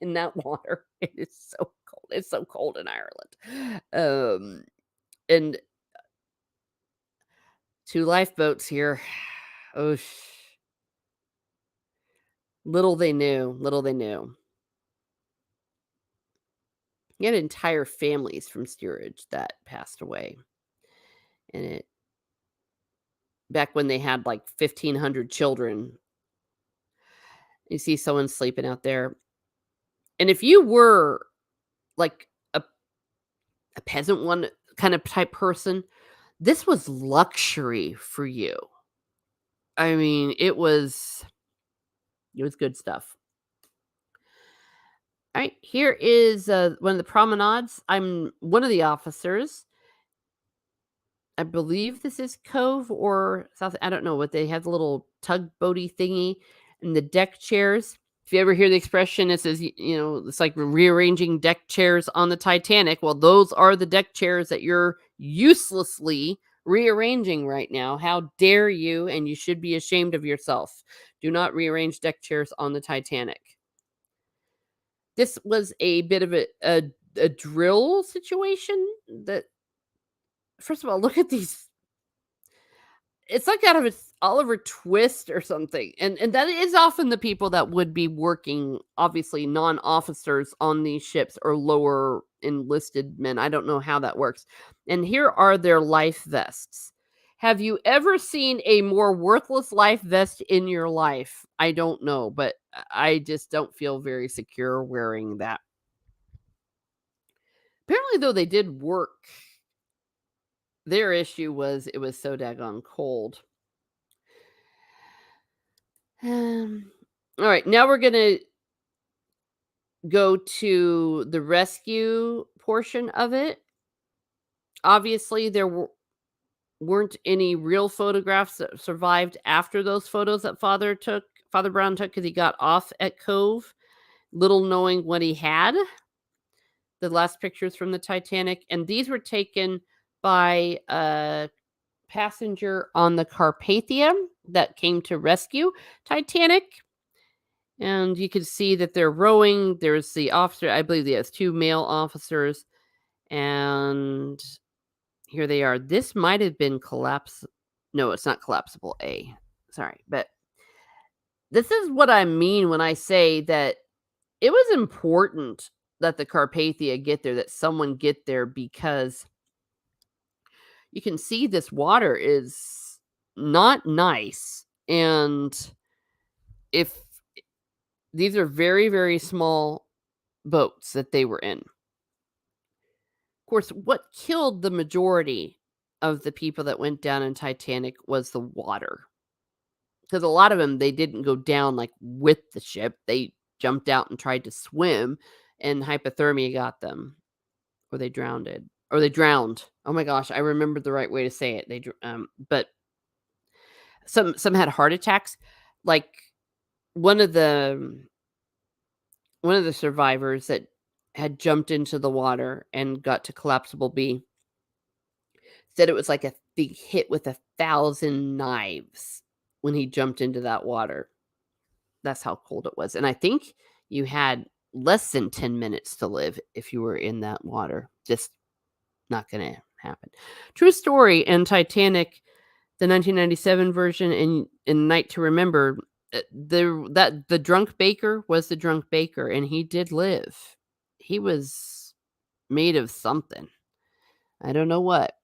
in that water, it is so cold. It's so cold in Ireland. And 2 lifeboats here. Oh, little they knew, little they knew. You had entire families from steerage that passed away. And it back when they had like 1,500 children. You see someone sleeping out there. And if you were like a peasant one kind of type person, this was luxury for you. I mean, it was good stuff. All right, here is one of the promenades. I'm one of the officers. I believe this is Cove or South. I don't know what they have, the little tugboaty thingy and the deck chairs. If you ever hear the expression, it says, it's like rearranging deck chairs on the Titanic. Well, those are the deck chairs that you're uselessly rearranging right now. How dare you? And you should be ashamed of yourself. Do not rearrange deck chairs on the Titanic. This was a bit of a drill situation that, first of all, look at these. It's like out of a Oliver Twist or something, and that is often the people that would be working, obviously non-officers on these ships or lower enlisted men. I don't know how that works. And here are their life vests. Have you ever seen a more worthless life vest in your life? I don't know, but I just don't feel very secure wearing that. Apparently, though, they did work. Their issue was it was so daggone cold. All right, now we're gonna go to the rescue portion of it. Obviously, there weren't any real photographs that survived after those photos that Father Brown took, because he got off at Cove, little knowing what he had. The last pictures from the Titanic, and these were taken by a passenger on the Carpathia that came to rescue Titanic. And you can see that they're rowing. There's the officer. I believe he has 2 male officers. And here they are. This might have been No, it's not collapsible A. Sorry. But this is what I mean when I say that it was important that the Carpathia get there, that someone get there, because you can see this water is not nice. And if these are very, very small boats that they were in. Of course, what killed the majority of the people that went down in Titanic was the water. Because a lot of them, they didn't go down like with the ship. They jumped out and tried to swim, and hypothermia got them, or they drowned. Oh my gosh, I remembered the right way to say it. But some had heart attacks. Like one of the survivors that had jumped into the water and got to collapsible B said it was like being hit with 1,000 knives when he jumped into that water. That's how cold it was. And I think you had less than 10 minutes to live if you were in that water. Just not going to happen. True story. In Titanic, the 1997 version, and in Night to Remember, the drunk baker was the drunk baker, and he did live. He was made of something. I don't know what.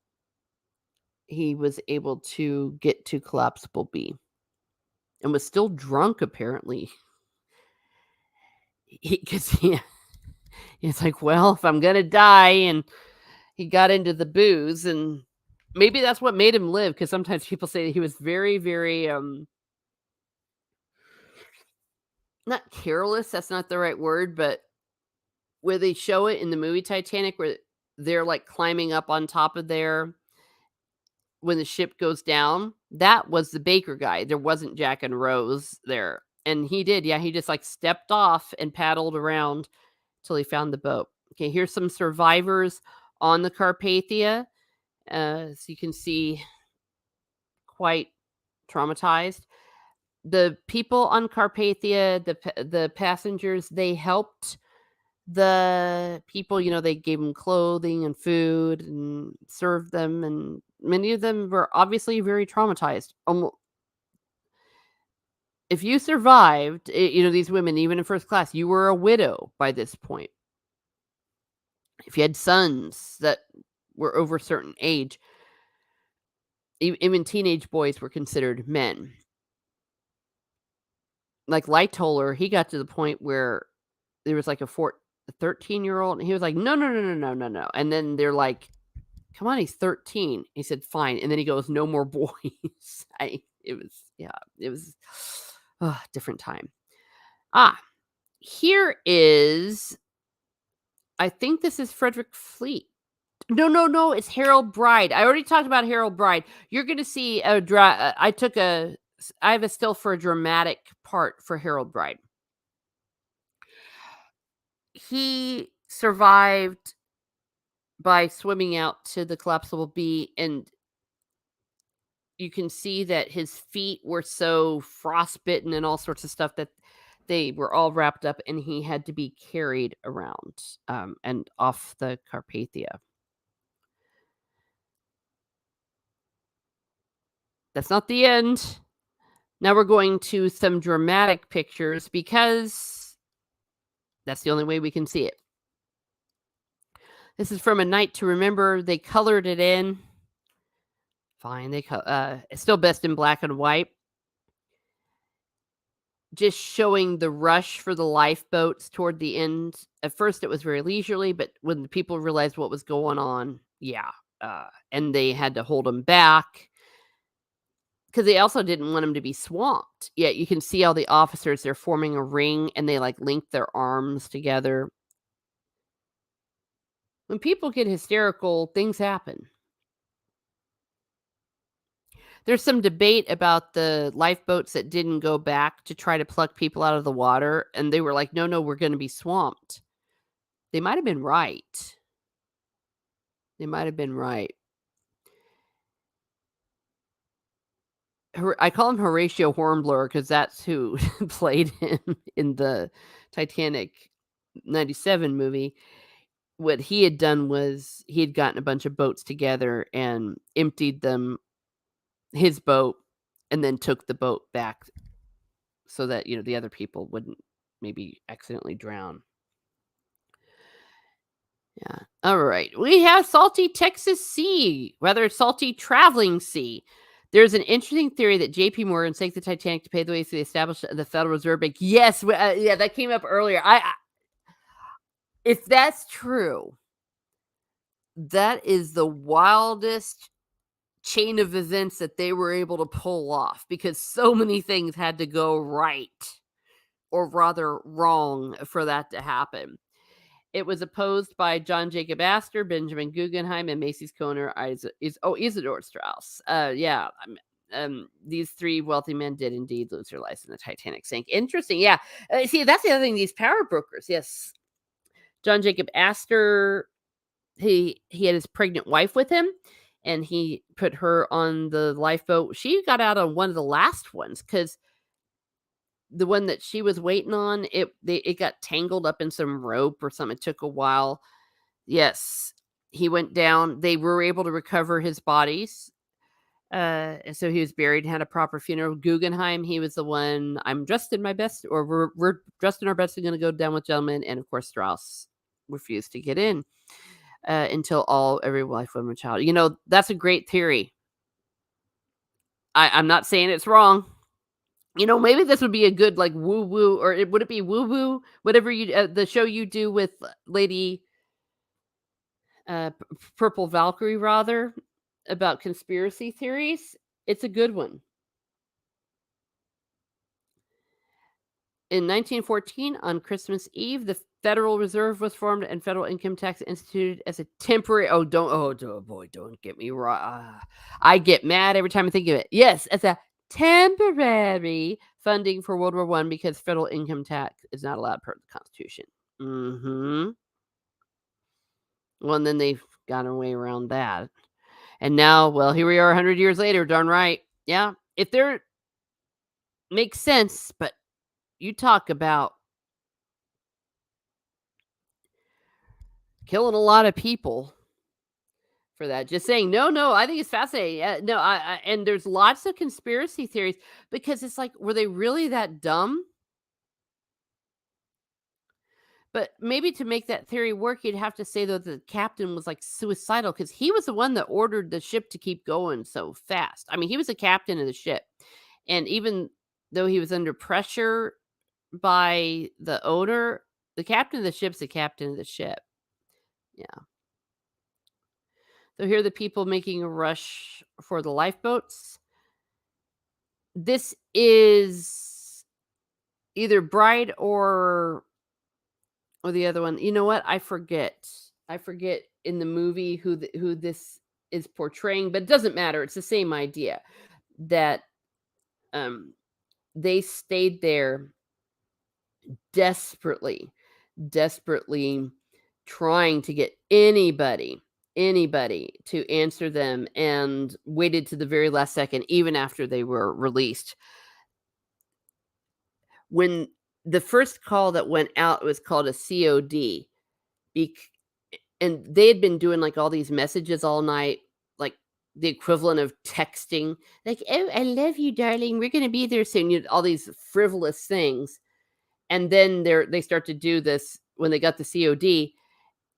He was able to get to collapsible B. and was still drunk apparently. Because he's like, well, if I'm gonna die, and he got into the booze, and maybe that's what made him live. Because sometimes people say that he was very, very not careless. That's not the right word, but where they show it in the movie Titanic, where they're like climbing up on top of there when the ship goes down, that was the Baker guy. There wasn't Jack and Rose there. And he did, yeah, he just like stepped off and paddled around till he found the boat. Okay, here's some survivors on the Carpathia. So you can see quite traumatized. The people on Carpathia, the passengers, they helped the people, they gave them clothing and food and served them, and many of them were obviously very traumatized. If you survived, these women, even in first class, you were a widow by this point. If you had sons that were over a certain age, even teenage boys were considered men. Like Lightoller, he got to the point where there was like a 13-year-old, and he was like, no, no, no, no, no, no, no. And then they're like, come on, he's 13. He said, fine. And then he goes, no more boys. It was different time. Here is, I think this is Frederick Fleet. No, it's Harold Bride. I already talked about Harold Bride. You're going to see I have a still for a dramatic part for Harold Bride. He survived by swimming out to the collapsible B, and you can see that his feet were so frostbitten and all sorts of stuff that they were all wrapped up, and he had to be carried around and off the Carpathia. That's not the end. Now we're going to some dramatic pictures because that's the only way we can see it. This is from A Night to Remember. They colored it in. Fine. It's still best in black and white. Just showing the rush for the lifeboats toward the end. At first, it was very leisurely, but when the people realized what was going on, and they had to hold them back because they also didn't want them to be swamped. Yeah, you can see all the officers, they're forming a ring, and they like link their arms together. When people get hysterical, things happen. There's some debate about the lifeboats that didn't go back to try to pluck people out of the water, and they were like, no, we're going to be swamped. They might have been right. I call him Horatio Hornblower because that's who played him in the Titanic 97 movie. What he had done was he had gotten a bunch of boats together and emptied them, his boat, and then took the boat back so that, the other people wouldn't maybe accidentally drown. Yeah. All right. We have salty Texas Sea, rather salty traveling sea. There's an interesting theory that J.P. Morgan sank the Titanic to pave the way for the establishment of the Federal Reserve Bank. Yes, that came up earlier. If that's true, that is the wildest chain of events that they were able to pull off because so many things had to go right, or rather wrong, for that to happen. It was opposed by John Jacob Astor, Benjamin Guggenheim, and Macy's co-owner Isidore Straus. These three wealthy men did indeed lose their lives in the Titanic sank. Interesting, yeah. See, that's the other thing. These power brokers, yes. John Jacob Astor, he had his pregnant wife with him, and he put her on the lifeboat. She got out on one of the last ones because the one that she was waiting on, it got tangled up in some rope or something. It took a while. Yes, he went down. They were able to recover his bodies. And so he was buried and had a proper funeral. Guggenheim, he was the one, I'm dressed in my best, or we're dressed in our best and going to go down with gentlemen. And of course, Strauss refused to get in until every wife, woman, child. That's a great theory. I'm not saying it's wrong. Maybe this would be a good, like, woo-woo, or would it be woo-woo? Whatever the show you do with Lady, Purple Valkyrie, rather, about conspiracy theories. It's a good one. In 1914, on Christmas Eve, the Federal Reserve was formed and federal income tax instituted as a temporary. Boy, don't get me wrong. I get mad every time I think of it. Yes, as a temporary funding for World War One because federal income tax is not allowed per the Constitution. Mm-hmm. Well, and then they've got a way around that. And now, well, here we are 100 years later, darn right. Yeah, if there makes sense, but you talk about killing a lot of people for that. Just saying, no, I think it's fascinating. No, and there's lots of conspiracy theories because it's like, were they really that dumb? But maybe to make that theory work, you'd have to say that the captain was like suicidal because he was the one that ordered the ship to keep going so fast. I mean, he was the captain of the ship. And even though he was under pressure by the owner, the captain of the ship's the captain of the ship. Yeah. So here are the people making a rush for the lifeboats. This is either Bride or the other one. You know what? I forget. I forget in the movie who this is portraying, but it doesn't matter. It's the same idea that um they stayed there desperately, desperately trying to get anybody to answer them and waited to the very last second even after they were released. When the first call that went out was called a COD, bec and they had been doing, like, all these messages all night, like, the equivalent of texting, like, "Oh, I love you, darling. We're gonna be there soon," all these frivolous things, and then they start to do this when they got the COD,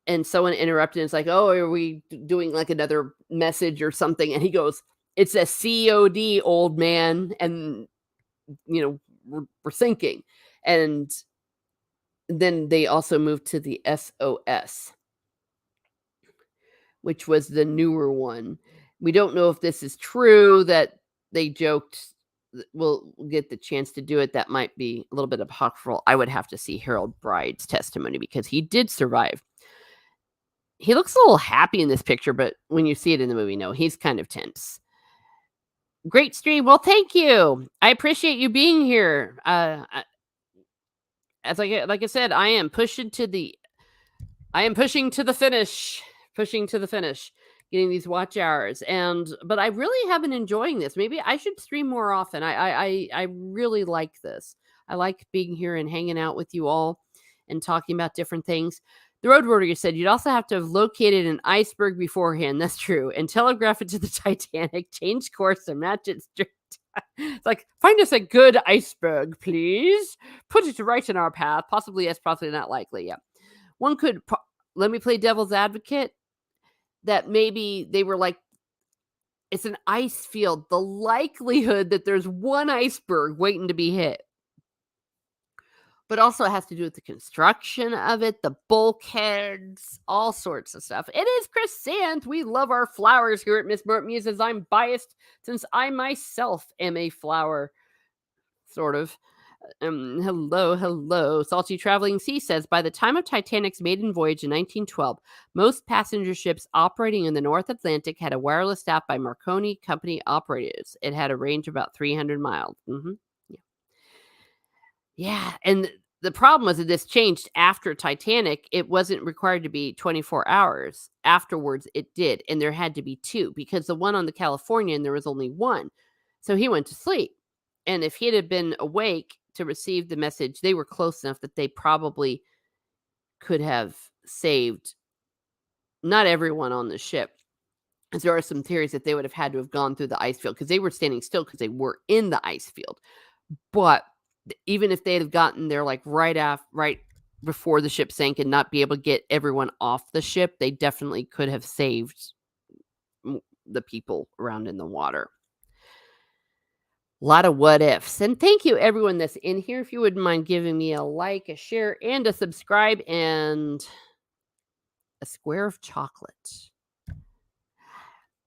and someone interrupted, and it's like, "Oh, are we doing, like, another message or something?" And he goes, "It's a COD, old man, and, we're sinking." And then they also moved to the SOS, which was the newer one. We don't know if this is true that they joked we'll get the chance to do it. That might be a little bit apocryphal. I would have to see Harold Bride's testimony because he did survive. He looks a little happy in this picture, but when you see it in the movie, no, he's kind of tense. Great stream. Well, thank you. I appreciate you being here. As like I said, I am pushing to the finish, getting these watch hours, but I really have been enjoying this. Maybe I should stream more often. I really like this. I like being here and hanging out with you all and talking about different things. The road warrior said you'd also have to have located an iceberg beforehand. That's true, and telegraph it to the Titanic, change course, and match it straight. It's like, find us a good iceberg, please. Put it right in our path. Possibly yes, possibly not likely. Yeah. One could let me play devil's advocate that maybe they were like, it's an ice field. The likelihood that there's one iceberg waiting to be hit. But also it has to do with the construction of it, the bulkheads, all sorts of stuff. It is Chris Sands. We love our flowers here at Miss Burnt Muses. I'm biased since I myself am a flower, sort of. Hello. Salty Traveling Sea says by the time of Titanic's maiden voyage in 1912, most passenger ships operating in the North Atlantic had a wireless staff by Marconi Company operators. It had a range of about 300 miles. Yeah, and the problem was that this changed after Titanic. It wasn't required to be 24 hours. Afterwards, it did, and there had to be two because the one on the Californian, there was only one. So he went to sleep. And if he had been awake to receive the message, they were close enough that they probably could have saved not everyone on the ship. As there are some theories that they would have had to have gone through the ice field because they were standing still because they were in the ice field. But even if they'd have gotten there like right before the ship sank and not be able to get everyone off the ship, they definitely could have saved the people around in the water. A lot of what ifs. And thank you, everyone that's in here. If you wouldn't mind giving me a like, a share, and a subscribe, and a square of chocolate,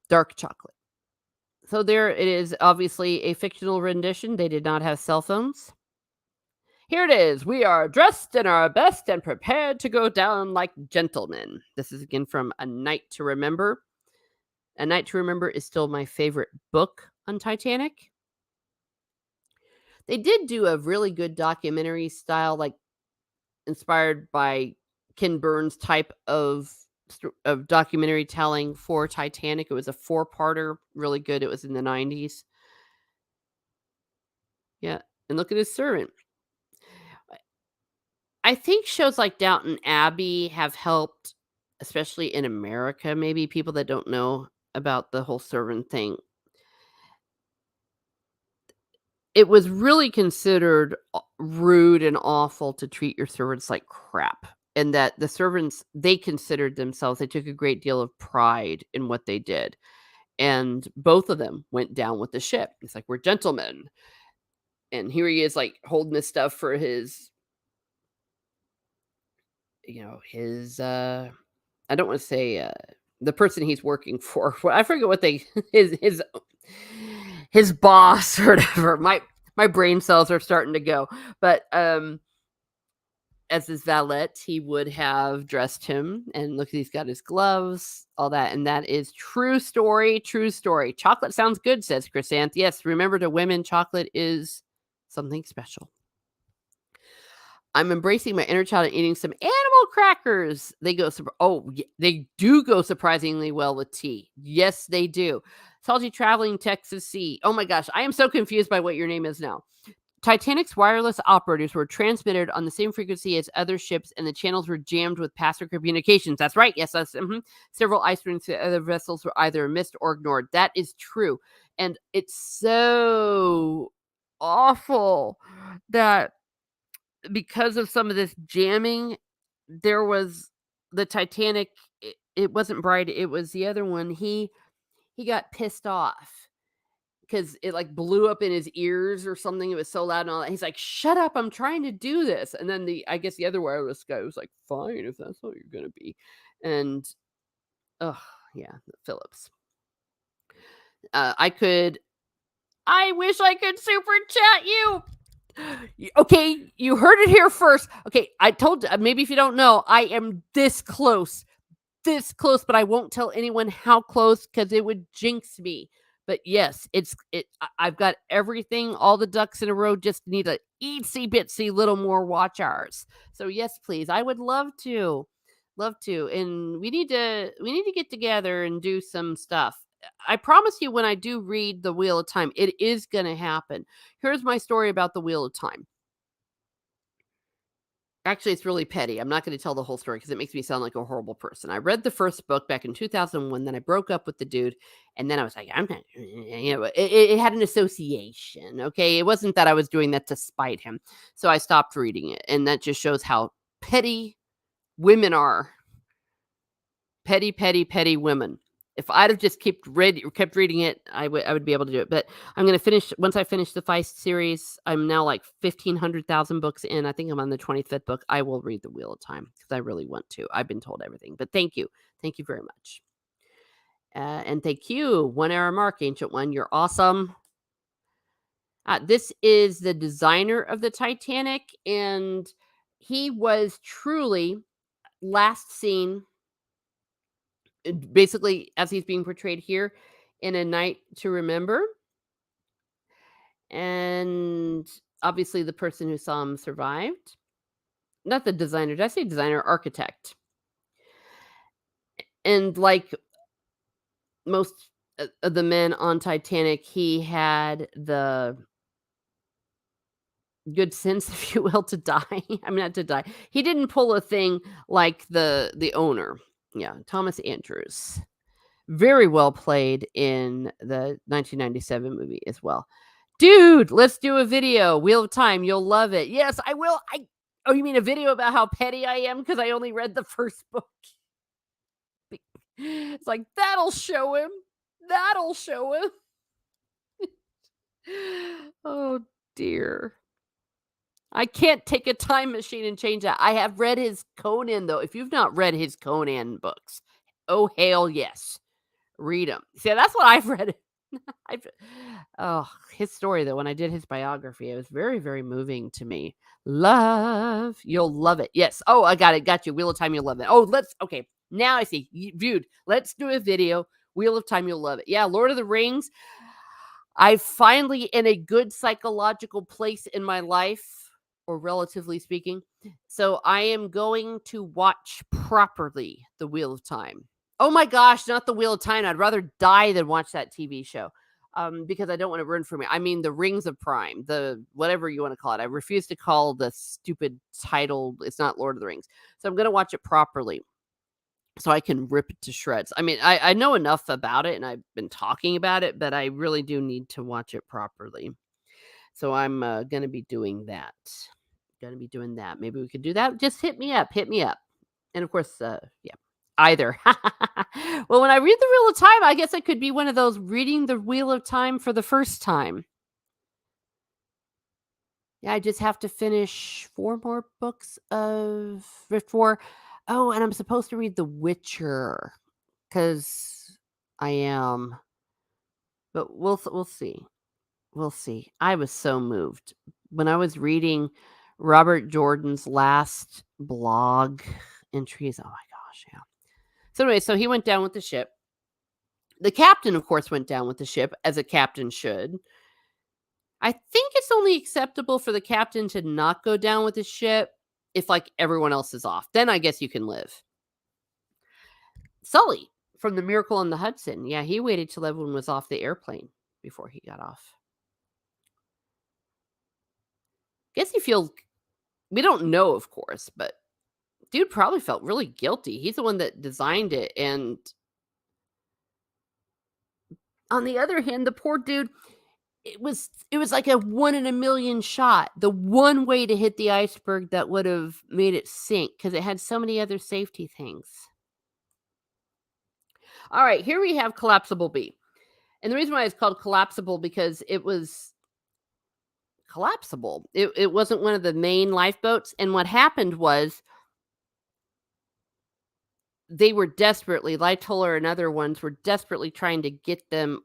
dark chocolate. So there it is, obviously a fictional rendition. They did not have cell phones. Here it is. We are dressed in our best and prepared to go down like gentlemen. This is again from A Night to Remember. A Night to Remember is still my favorite book on Titanic. They did do a really good documentary style, like inspired by Ken Burns type of documentary telling for Titanic. It was a 4-parter, really good. It was in the 90s. Yeah, and look at his servant. I think shows like Downton Abbey have helped, especially in America, maybe people that don't know about the whole servant thing. It was really considered rude and awful to treat your servants like crap, and that the servants, they considered themselves, they took a great deal of pride in what they did, and both of them went down with the ship. It's like, "We're gentlemen," and here he is, like, holding this stuff for his, his, I don't wanna say, the person he's working for. Well, I forget what they his boss or whatever. My brain cells are starting to go. But, as his valet, he would have dressed him, and look, he's got his gloves, all that, and that is true story, true story. "Chocolate sounds good," says Chrysanth. Yes, remember, to women, chocolate is something special. I'm embracing my inner child and eating some animal crackers. They go they do go surprisingly well with tea. Yes, they do. Salty traveling Texas Sea. Oh my gosh, I am so confused by what your name is now. Titanic's wireless operators were transmitted on the same frequency as other ships, and the channels were jammed with passive communications. That's right. Yes, several ice rings to other vessels were either missed or ignored. That is true, and it's so awful that because of some of this jamming, there was the Titanic. It wasn't Bright. It was the other one. He got pissed off because it, like, blew up in his ears or something. It was so loud and all that. He's like, "Shut up, I'm trying to do this." And then I guess the other wireless guy was like, "Fine, if that's what you're gonna be." And, oh, yeah, Phillips. Uh, I could I wish I could super chat you. Okay, you heard it here first. Okay, I told maybe if you don't know, I am this close, but I won't tell anyone how close because it would jinx me. But yes, I've got everything, all the ducks in a row. Just need a itsy bitsy little more watch hours. So yes, please, I would love to, and we need to get together and do some stuff. I promise you, when I do read the Wheel of Time, it is going to happen. Here's my story about the Wheel of Time. Actually, it's really petty. I'm not going to tell the whole story because it makes me sound like a horrible person. I read the first book back in 2001, then I broke up with the dude, and then I was like, I'm not, it had an association. Okay. It wasn't that I was doing that to spite him. So I stopped reading it. And that just shows how petty women are. Petty, petty, petty women. If I'd have just kept reading it, I would be able to do it. But I'm gonna finish once I finish the Feist series. I'm now like 1,500,000 books in. I think I'm on the 25th book. I will read the Wheel of Time because I really want to. I've been told everything. But thank you very much, and thank you, 1 hour mark, Ancient One. You're awesome. This is the designer of the Titanic, and he was truly last seen basically as he's being portrayed here in A Night to Remember. And obviously the person who saw him survived. Not the designer. Did I say designer? Architect. And like most of the men on Titanic, he had the good sense, if you will, to die. I mean, not to die. He didn't pull a thing like the owner. Yeah, Thomas Andrews. Very well played in the 1997 movie as well. Dude, let's do a video. Wheel of Time, you'll love it. Yes, I will. Oh, you mean a video about how petty I am because I only read the first book? It's like, that'll show him. That'll show him. Oh, dear. I can't take a time machine and change that. I have read his Conan, though. If you've not read his Conan books, oh, hell yes. Read them. See, that's what I've read. I've oh, his story, though, when I did his biography, it was very, very moving to me. Love. You'll love it. Yes. Oh, I got it. Got you. Wheel of Time, you'll love it. Oh, okay. Now I see. Viewed. Let's do a video. Wheel of Time, you'll love it. Yeah, Lord of the Rings. I'm finally in a good psychological place in my life, or relatively speaking. So I am going to watch properly The Wheel of Time. Oh my gosh, not The Wheel of Time. I'd rather die than watch that TV show. Because I don't want to ruin for me. I mean, the Rings of Prime, the whatever you want to call it. I refuse to call the stupid title. It's not Lord of the Rings. So I'm going to watch it properly so I can rip it to shreds. I mean, I know enough about it and I've been talking about it, but I really do need to watch it properly. So I'm going to be doing that. Going to be doing that. Maybe we could do that. Just hit me up. Hit me up. And of course, yeah, either. Well, when I read The Wheel of Time, I guess I could be one of those reading The Wheel of Time for the first time. Yeah, I just have to finish 4 more books of before. Oh, and I'm supposed to read The Witcher because I am. But we'll see. We'll see. I was so moved when I was reading Robert Jordan's last blog entries. Oh my gosh, yeah. So anyway, so he went down with the ship. The captain, of course, went down with the ship, as a captain should. I think it's only acceptable for the captain to not go down with the ship if, like, everyone else is off. Then I guess you can live. Sully from The Miracle on the Hudson. Yeah, he waited till everyone was off the airplane before he got off. Guess he feels we don't know, of course, but dude probably felt really guilty. He's the one that designed it, and on the other hand, the poor dude, it was like a 1 in a million shot. The one way to hit the iceberg that would have made it sink because it had so many other safety things. All right, here we have Collapsible B. And the reason why it's called Collapsible because it was collapsible. It wasn't one of the main lifeboats, and what happened was they were desperately Lightoller and other ones were desperately trying to get them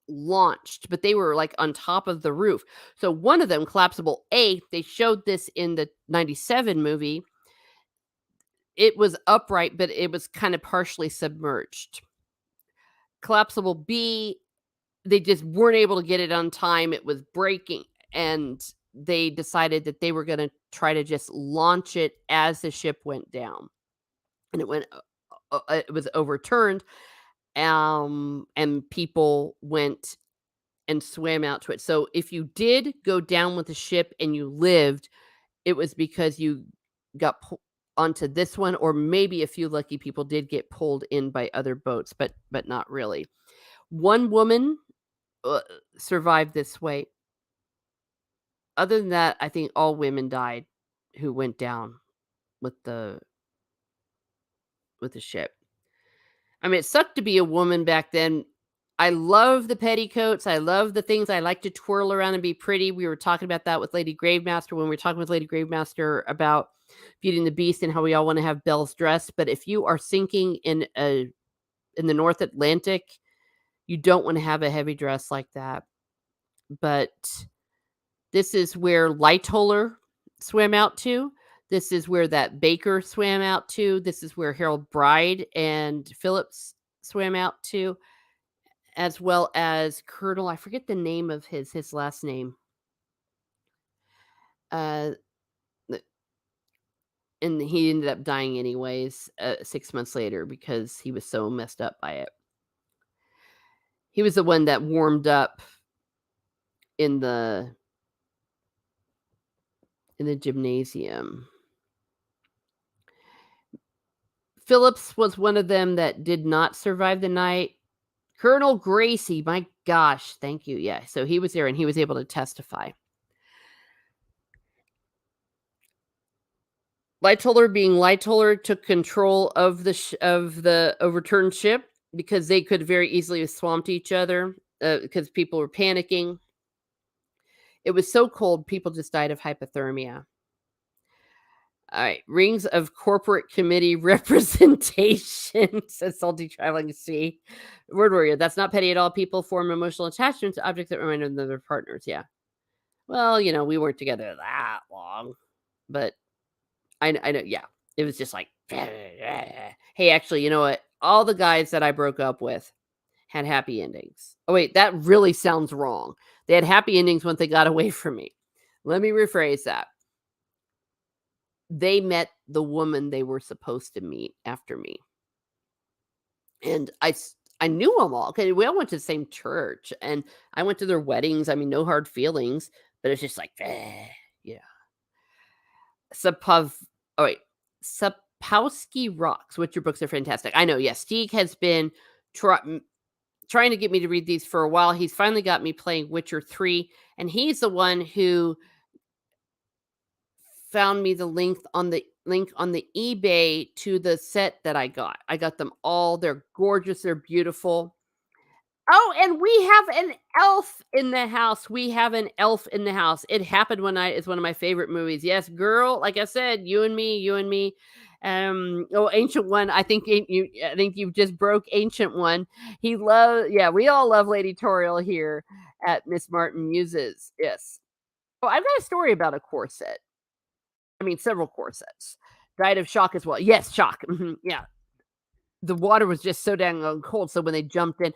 launched, but they were, like, on top of the roof. So one of them, Collapsible A, they showed this in the '97 movie. It was upright, but it was kinda partially submerged. Collapsible B, they just weren't able to get it on time, it was breaking, and they decided that they were gonna try to just launch it as the ship went down, and it was overturned, and people went and swam out to it. So if you did go down with the ship and you lived, it was because you got onto this one, or maybe a few lucky people did get pulled in by other boats, but not really. One woman uh, survived this way. Other than that, I think all women died who went down with the ship. I mean, it sucked to be a woman back then. I love the petticoats. I love the things. I like to twirl around and be pretty. We were talking about that with Lady Gravemaster when we were talking with Lady Gravemaster about Beauty and the Beast and how we all want to have Belle's dress. But if you are sinking in the North Atlantic, you don't want to have a heavy dress like that. But this is where Lightoller swam out to. This is where that Baker swam out to. This is where Harold Bride and Phillips swam out to, as well as Colonel, I forget the name of his last name. Uh, the and he ended up dying anyways, 6 months later because he was so messed up by it. He was the one that warmed up in the gymnasium. Phillips was one of them that did not survive the night. Colonel Gracie, my gosh, thank you. Yeah, so he was there and he was able to testify. Lightoller being Lightoller took control of the overturned ship because they could very easily have swamped each other because people were panicking. It was so cold, people just died of hypothermia. All right. Rings of corporate committee representation, says Salty Traveling Sea. Word warrior. That's not petty at all. People form emotional attachments to objects that remind them of their partners. Yeah. Well, we weren't together that long, but I know. Yeah. It was just like, hey, actually, you know what? All the guys that I broke up with had happy endings. Oh, wait. That really sounds wrong. They had happy endings once they got away from me. Let me rephrase that. They met the woman they were supposed to meet after me. And I knew them all. Okay, we all went to the same church, and I went to their weddings. I mean, no hard feelings, but it's just like, yeah. Sapov oh, wait. Sapowski Rocks, which your books are fantastic. I know, yes. Stieg has been trying to get me to read these for a while. He's finally got me playing Witcher 3, and he's the one who found me the link on the eBay to the set that I got. I got them all. They're gorgeous. They're beautiful. Oh, and we have an elf in the house. We have an elf in the house. It Happened One Night is one of my favorite movies. Yes, girl. Like I said, you and me, you and me. Ancient One. I think you just broke Ancient One. Yeah, we all love Lady Toriel here at Miss Martin Muses. Yes. Oh, I've got a story about a corset. I mean, several corsets. Died of shock as well. Yes, shock. Yeah. The water was just so dang cold. So when they jumped in,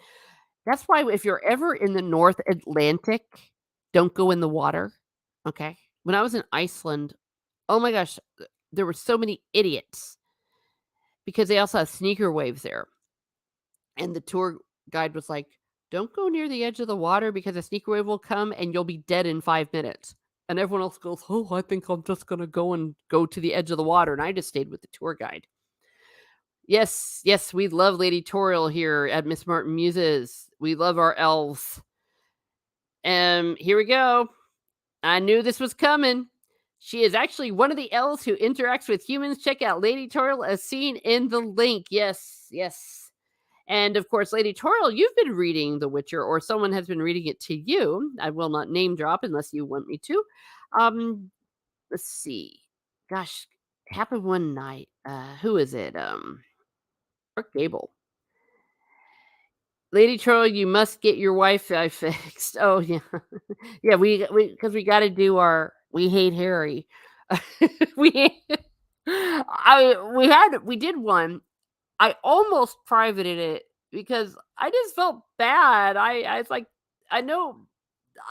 that's why if you're ever in the North Atlantic, don't go in the water. Okay. When I was in Iceland, oh my gosh, there were so many idiots because they also have sneaker waves there. And the tour guide was like, don't go near the edge of the water because a sneaker wave will come and you'll be dead in 5 minutes. And everyone else goes, oh, I think I'm just going to go to the edge of the water. And I just stayed with the tour guide. Yes, yes, we love Lady Toriel here at Miss Martin Muses. We love our elves. Here we go. I knew this was coming. She is actually one of the elves who interacts with humans. Check out Lady Toriel as seen in the link. Yes, yes. And of course, Lady Toriel, you've been reading The Witcher, or someone has been reading it to you. I will not name drop unless you want me to. Let's see. Gosh, Happened One Night. Who is it? Mark Gable. Lady Toriel, you must get your Wi-Fi fixed. Oh yeah, yeah. Because we got to do our. We hate Harry. we. We did one. I almost privated it because I just felt bad. I was like, I know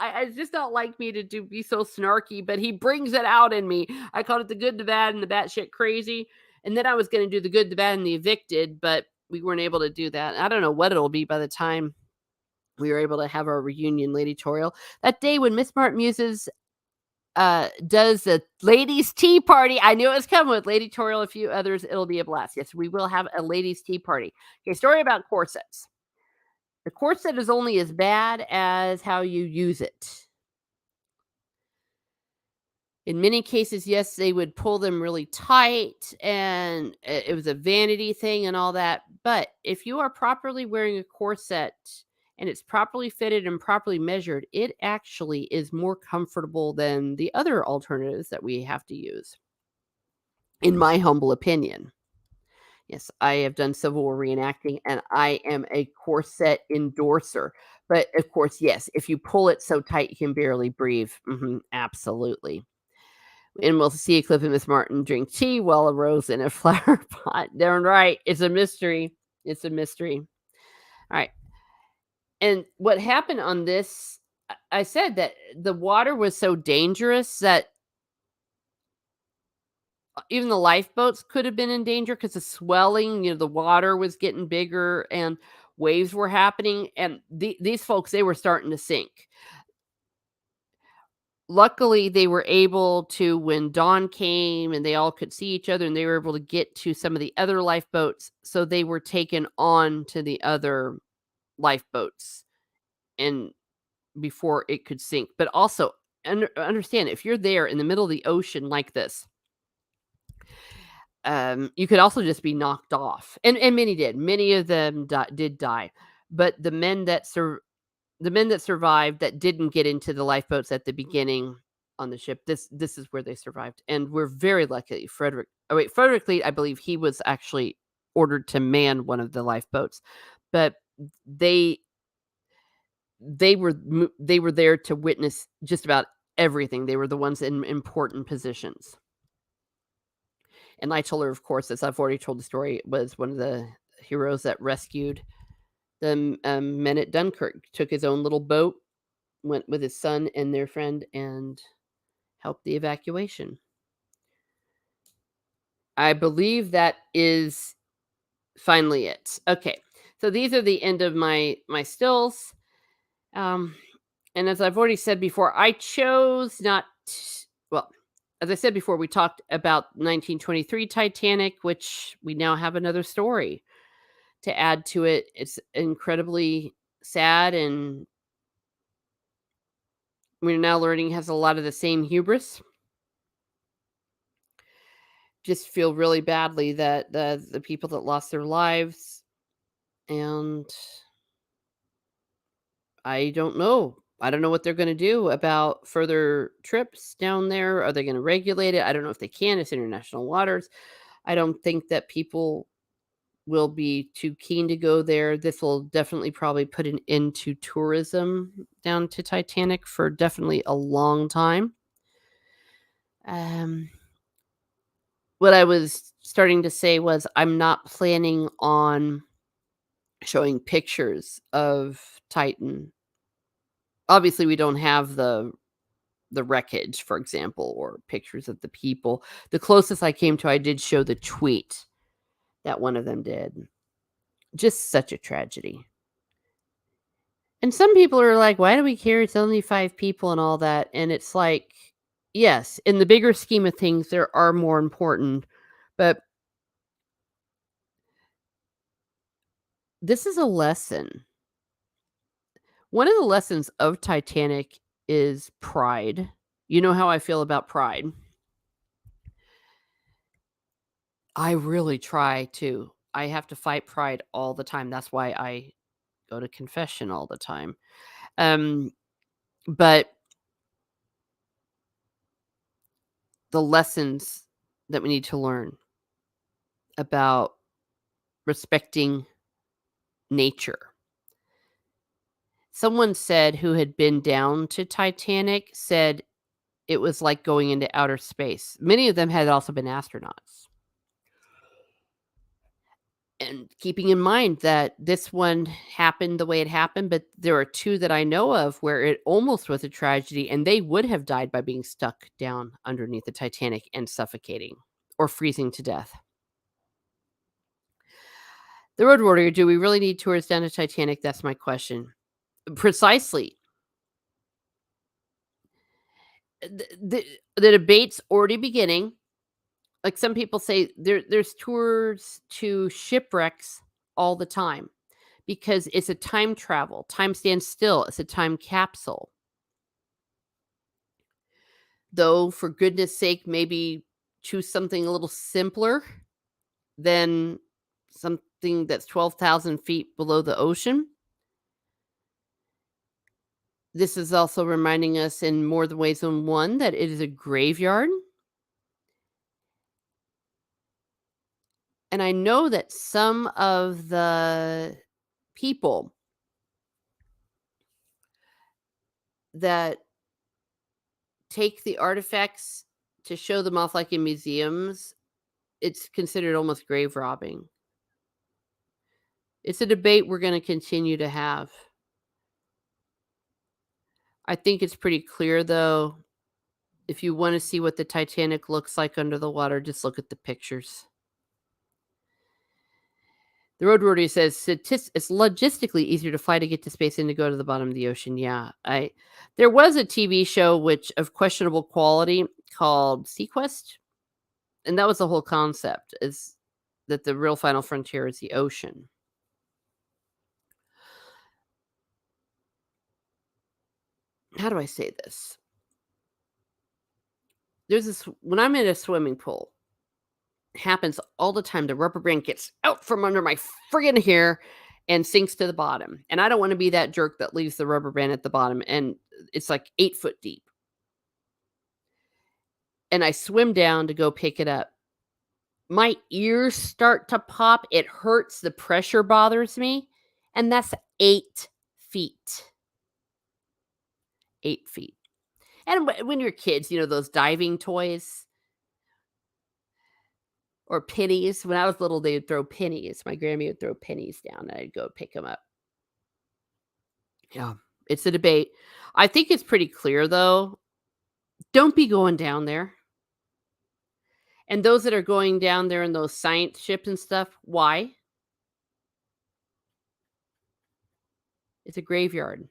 it's just not like me to be so snarky, but he brings it out in me. I called it the good, the bad, and the batshit crazy. And then I was going to do the good, the bad, and the evicted, but we weren't able to do that. I don't know what it'll be by the time we were able to have our reunion, Lady Toriel. That day when Miss Martin Muses does the ladies' tea party. I knew it was coming with Lady Toriel, a few others. It'll be a blast. Yes, we will have a ladies' tea party. Okay, story about corsets. The corset is only as bad as how you use it. In many cases, yes, they would pull them really tight and it was a vanity thing and all that. But if you are properly wearing a corset and it's properly fitted and properly measured, it actually is more comfortable than the other alternatives that we have to use, in my humble opinion. Yes, I have done Civil War reenacting and I am a corset endorser. But of course, yes, if you pull it so tight you can barely breathe, absolutely. And we'll see a clip of Miss Martin drink tea while a rose in a flower pot. Darn right. It's a mystery. It's a mystery. All right. And what happened on this, I said that the water was so dangerous that even the lifeboats could have been in danger because the swelling, the water was getting bigger and waves were happening. And these folks, they were starting to sink. Luckily, they were able to, when dawn came and they all could see each other and they were able to get to some of the other lifeboats. So they were taken on to the other lifeboats and before it could sink. But also understand, if you're there in the middle of the ocean like this, you could also just be knocked off. And many did. Many of them did die. But the men that the men that survived that didn't get into the lifeboats at the beginning on the ship, this is where they survived, and we're very lucky. Frederick Lee, I believe he was actually ordered to man one of the lifeboats, but they they were there to witness just about everything. They were the ones in important positions. And I told her, of course, as I've already told the story, was one of the heroes that rescued the men at Dunkirk. Took his own little boat, went with his son and their friend, and helped the evacuation. I believe that is finally it. Okay, so these are the end of my stills. And as I've already said before, I chose not. Well, as I said before, we talked about 1923 Titanic, which we now have another story to add to it. It's incredibly sad, and we're now learning has a lot of the same hubris. Just feel really badly that the people that lost their lives, and I don't know. I don't know what they're going to do about further trips down there. Are they going to regulate it? I don't know if they can. It's international waters. I don't think that people will be too keen to go there. This will definitely probably put an end to tourism down to Titanic for definitely a long time. What I was starting to say was I'm not planning on showing pictures of Titan. Obviously, we don't have the wreckage, for example, or pictures of the people. The closest I came to, I did show the tweet that one of them did. Just such a tragedy. And some people are like, why do we care? It's only 5 people and all that. And it's like, yes, in the bigger scheme of things, there are more important. But this is a lesson. One of the lessons of Titanic is pride. You know how I feel about pride. I really try to. I have to fight pride all the time. That's why I go to confession all the time. But the lessons that we need to learn about respecting nature. Someone said who had been down to Titanic said it was like going into outer space. Many of them had also been astronauts. And keeping in mind that this one happened the way it happened, but there are 2 that I know of where it almost was a tragedy, and they would have died by being stuck down underneath the Titanic and suffocating or freezing to death. The Road Warrior, do we really need tours down to Titanic? That's my question. Precisely. The debate's already beginning. Like some people say, there's tours to shipwrecks all the time because it's a time travel. Time stands still. It's a time capsule. Though, for goodness sake, maybe choose something a little simpler than something that's 12,000 feet below the ocean. This is also reminding us in more ways than one that it is a graveyard. And I know that some of the people that take the artifacts to show them off like in museums, it's considered almost grave robbing. It's a debate we're going to continue to have. I think it's pretty clear, though, if you want to see what the Titanic looks like under the water, just look at the pictures. The Road Warrior says it's logistically easier to fly to get to space than to go to the bottom of the ocean. Yeah, there was a TV show which of questionable quality called Sequest, and that was the whole concept, is that the real final frontier is the ocean. How do I say this? There's this when I'm in a swimming pool, it happens all the time. The rubber band gets out from under my friggin' hair, and sinks to the bottom. And I don't want to be that jerk that leaves the rubber band at the bottom and it's like 8 foot deep. And I swim down to go pick it up. My ears start to pop. It hurts. The pressure bothers me. And that's 8 feet. 8 feet. And when you're kids, those diving toys or pennies. When I was little, they would throw pennies. My Grammy would throw pennies down, and I'd go pick them up. Yeah, it's a debate. I think it's pretty clear, though. Don't be going down there. And those that are going down there in those science ships and stuff, why? It's a graveyard.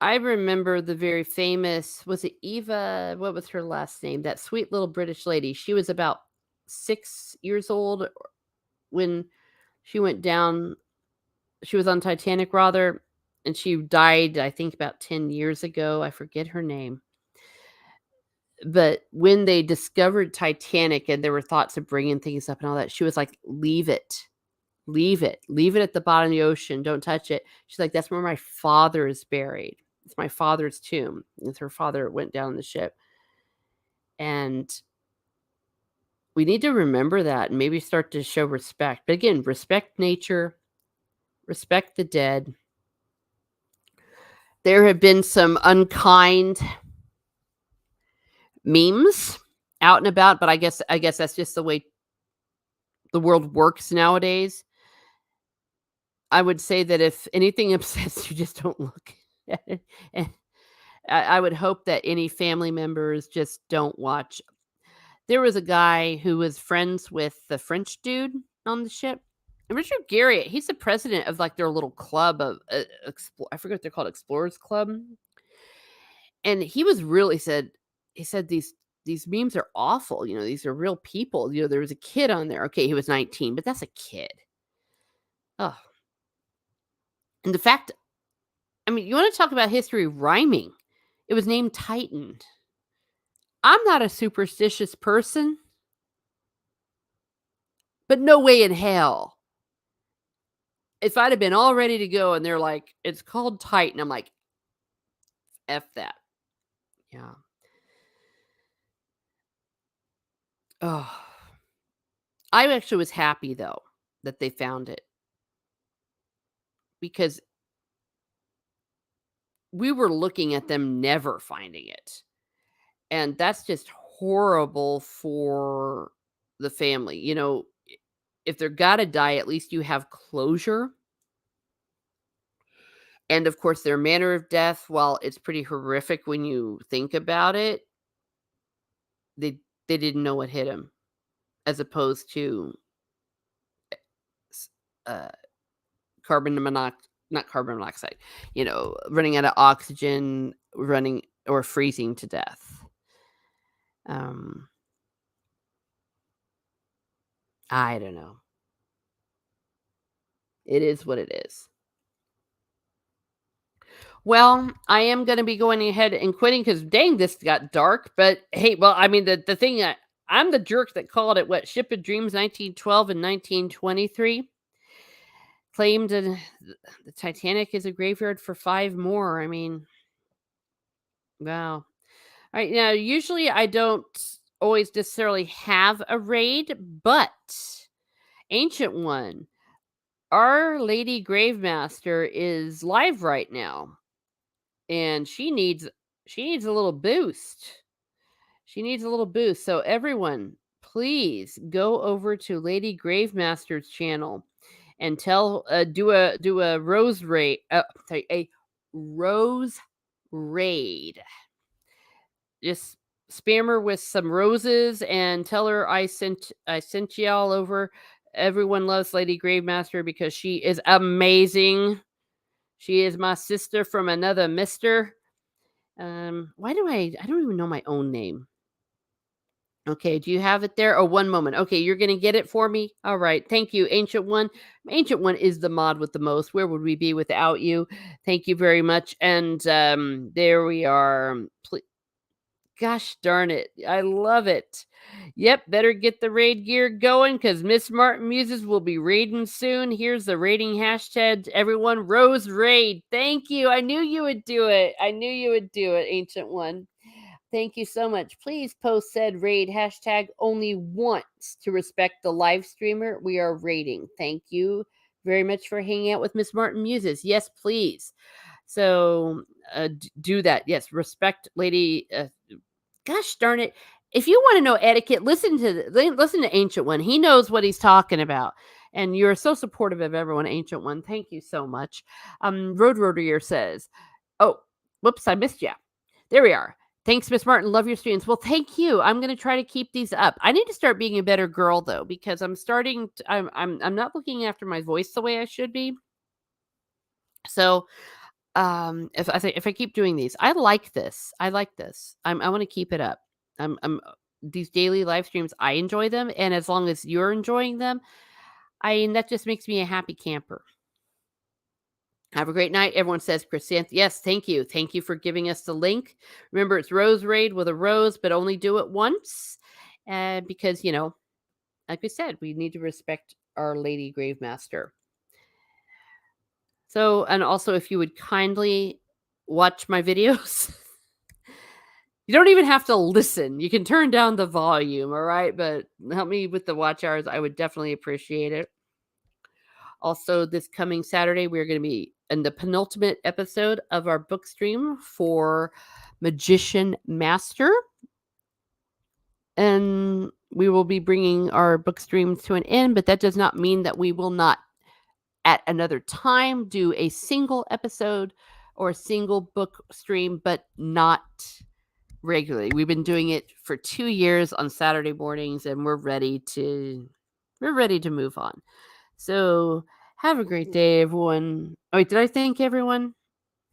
I remember the very famous, was it Eva? What was her last name? That sweet little British lady. She was about 6 years old when she went down. She was on Titanic, rather, and she died, I think, about 10 years ago. I forget her name. But when they discovered Titanic and there were thoughts of bringing things up and all that, she was like, leave it. Leave it. Leave it at the bottom of the ocean. Don't touch it. She's like, that's where my father is buried. It's my father's tomb. It's her father went down the ship. And we need to remember that and maybe start to show respect. But again, respect nature, respect the dead. There have been some unkind memes out and about, but I guess that's just the way the world works nowadays. I would say that if anything upsets you, just don't look at it. And I would hope that any family members just don't watch. There was a guy who was friends with the French dude on the ship. And Richard Garriott, he's the president of like their little club of, I forget what they're called, Explorers Club. And he was really he said these memes are awful. These are real people. There was a kid on there. Okay, he was 19, but that's a kid. Oh. And the fact, I mean, you want to talk about history rhyming. It was named Titan. I'm not a superstitious person, but no way in hell. If I'd have been all ready to go and they're like, it's called Titan, I'm like, F that. Yeah. Oh. I actually was happy, though, that they found it. Because we were looking at them never finding it. And that's just horrible for the family. If they're gotta die, at least you have closure. And, of course, their manner of death, while it's pretty horrific when you think about it, they didn't know what hit them, as opposed to not carbon monoxide, running out of oxygen, running or freezing to death. I don't know. It is what it is. Well, I am going to be going ahead and quitting because dang, this got dark. But hey, well, I mean, the thing, I'm the jerk that called it what? Ship of Dreams 1912 and 1923. Claimed the Titanic is a graveyard for 5 more. I mean, wow. All right. Now, usually I don't always necessarily have a raid, but Ancient One, Our Lady Gravemaster is live right now. And she needs a little boost. She needs a little boost. So everyone, please go over to Lady Gravemaster's channel and do a rose raid. A rose raid. Just spam her with some roses and tell her I sent y'all over. Everyone loves Lady Gravemaster because she is amazing. She is my sister from another mister. Why do I don't even know my own name. Okay, do you have it there? Oh, one moment. Okay, you're going to get it for me? All right. Thank you, Ancient One. Ancient One is the mod with the most. Where would we be without you? Thank you very much. And there we are. Gosh darn it. I love it. Yep, better get the raid gear going because Miss Martin Muses will be raiding soon. Here's the raiding hashtag. Everyone, Rose Raid. Thank you. I knew you would do it. I knew you would do it, Ancient One. Thank you so much. Please post said raid hashtag only once to respect the live streamer we are raiding. Thank you very much for hanging out with Miss Martin Muses. Yes, please. So do that. Yes, respect Lady. Gosh darn it! If you want to know etiquette, listen to Ancient One. He knows what he's talking about. And you're so supportive of everyone, Ancient One. Thank you so much. Road Roadier says, "Oh, whoops, I missed you. There we are. Thanks, Miss Martin. Love your streams. Well, thank you. I'm going to try to keep these up. I need to start being a better girl though, because I'm starting. I'm not looking after my voice the way I should be. So if I keep doing these, I like this. I like this. I want to keep it up. I'm these daily live streams. I enjoy them, and as long as you're enjoying them, that just makes me a happy camper. Have a great night. Everyone says Chrysanth. Yes, thank you. Thank you for giving us the link. Remember, it's Rose Raid with a rose, but only do it once. Because, like we said, we need to respect our Lady Grave Master. So, and also if you would kindly watch my videos. You don't even have to listen. You can turn down the volume, all right? But help me with the watch hours. I would definitely appreciate it. Also, this coming Saturday, we're going to be in the penultimate episode of our book stream for Magician Master. And we will be bringing our book stream to an end, but that does not mean that we will not at another time do a single episode or a single book stream, but not regularly. We've been doing it for 2 years on Saturday mornings, and we're ready to move on. So have a great day, everyone. Oh, wait, did I thank everyone?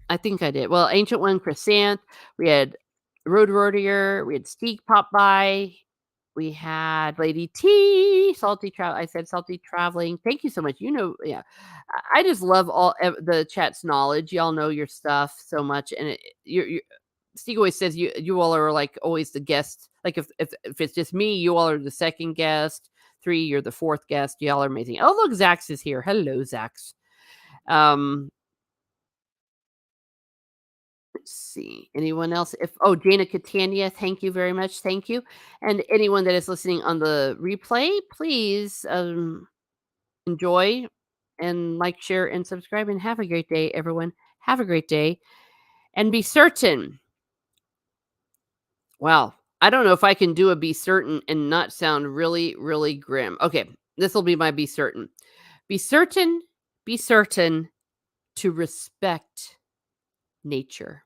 I think I did. Well, Ancient One, Chrysanth, we had Road Roadier, we had Steak pop by, we had Lady T, Salty Travel. I said Salty Traveling. Thank you so much. Yeah, I just love all the chat's knowledge. Y'all know your stuff so much, and you're Steve always says you all are like always the guest. Like if it's just me, you all are the second guest. 3, you're the fourth guest. Y'all are amazing. Oh, look, Zax is here. Hello, Zax. Let's see. Anyone else? Jana Catania, thank you very much. Thank you. And anyone that is listening on the replay, please enjoy and like, share, and subscribe. And have a great day, everyone. Have a great day. And be certain. Wow. I don't know if I can do a be certain and not sound really, really grim. Okay. This will be my be certain. Be certain to respect nature.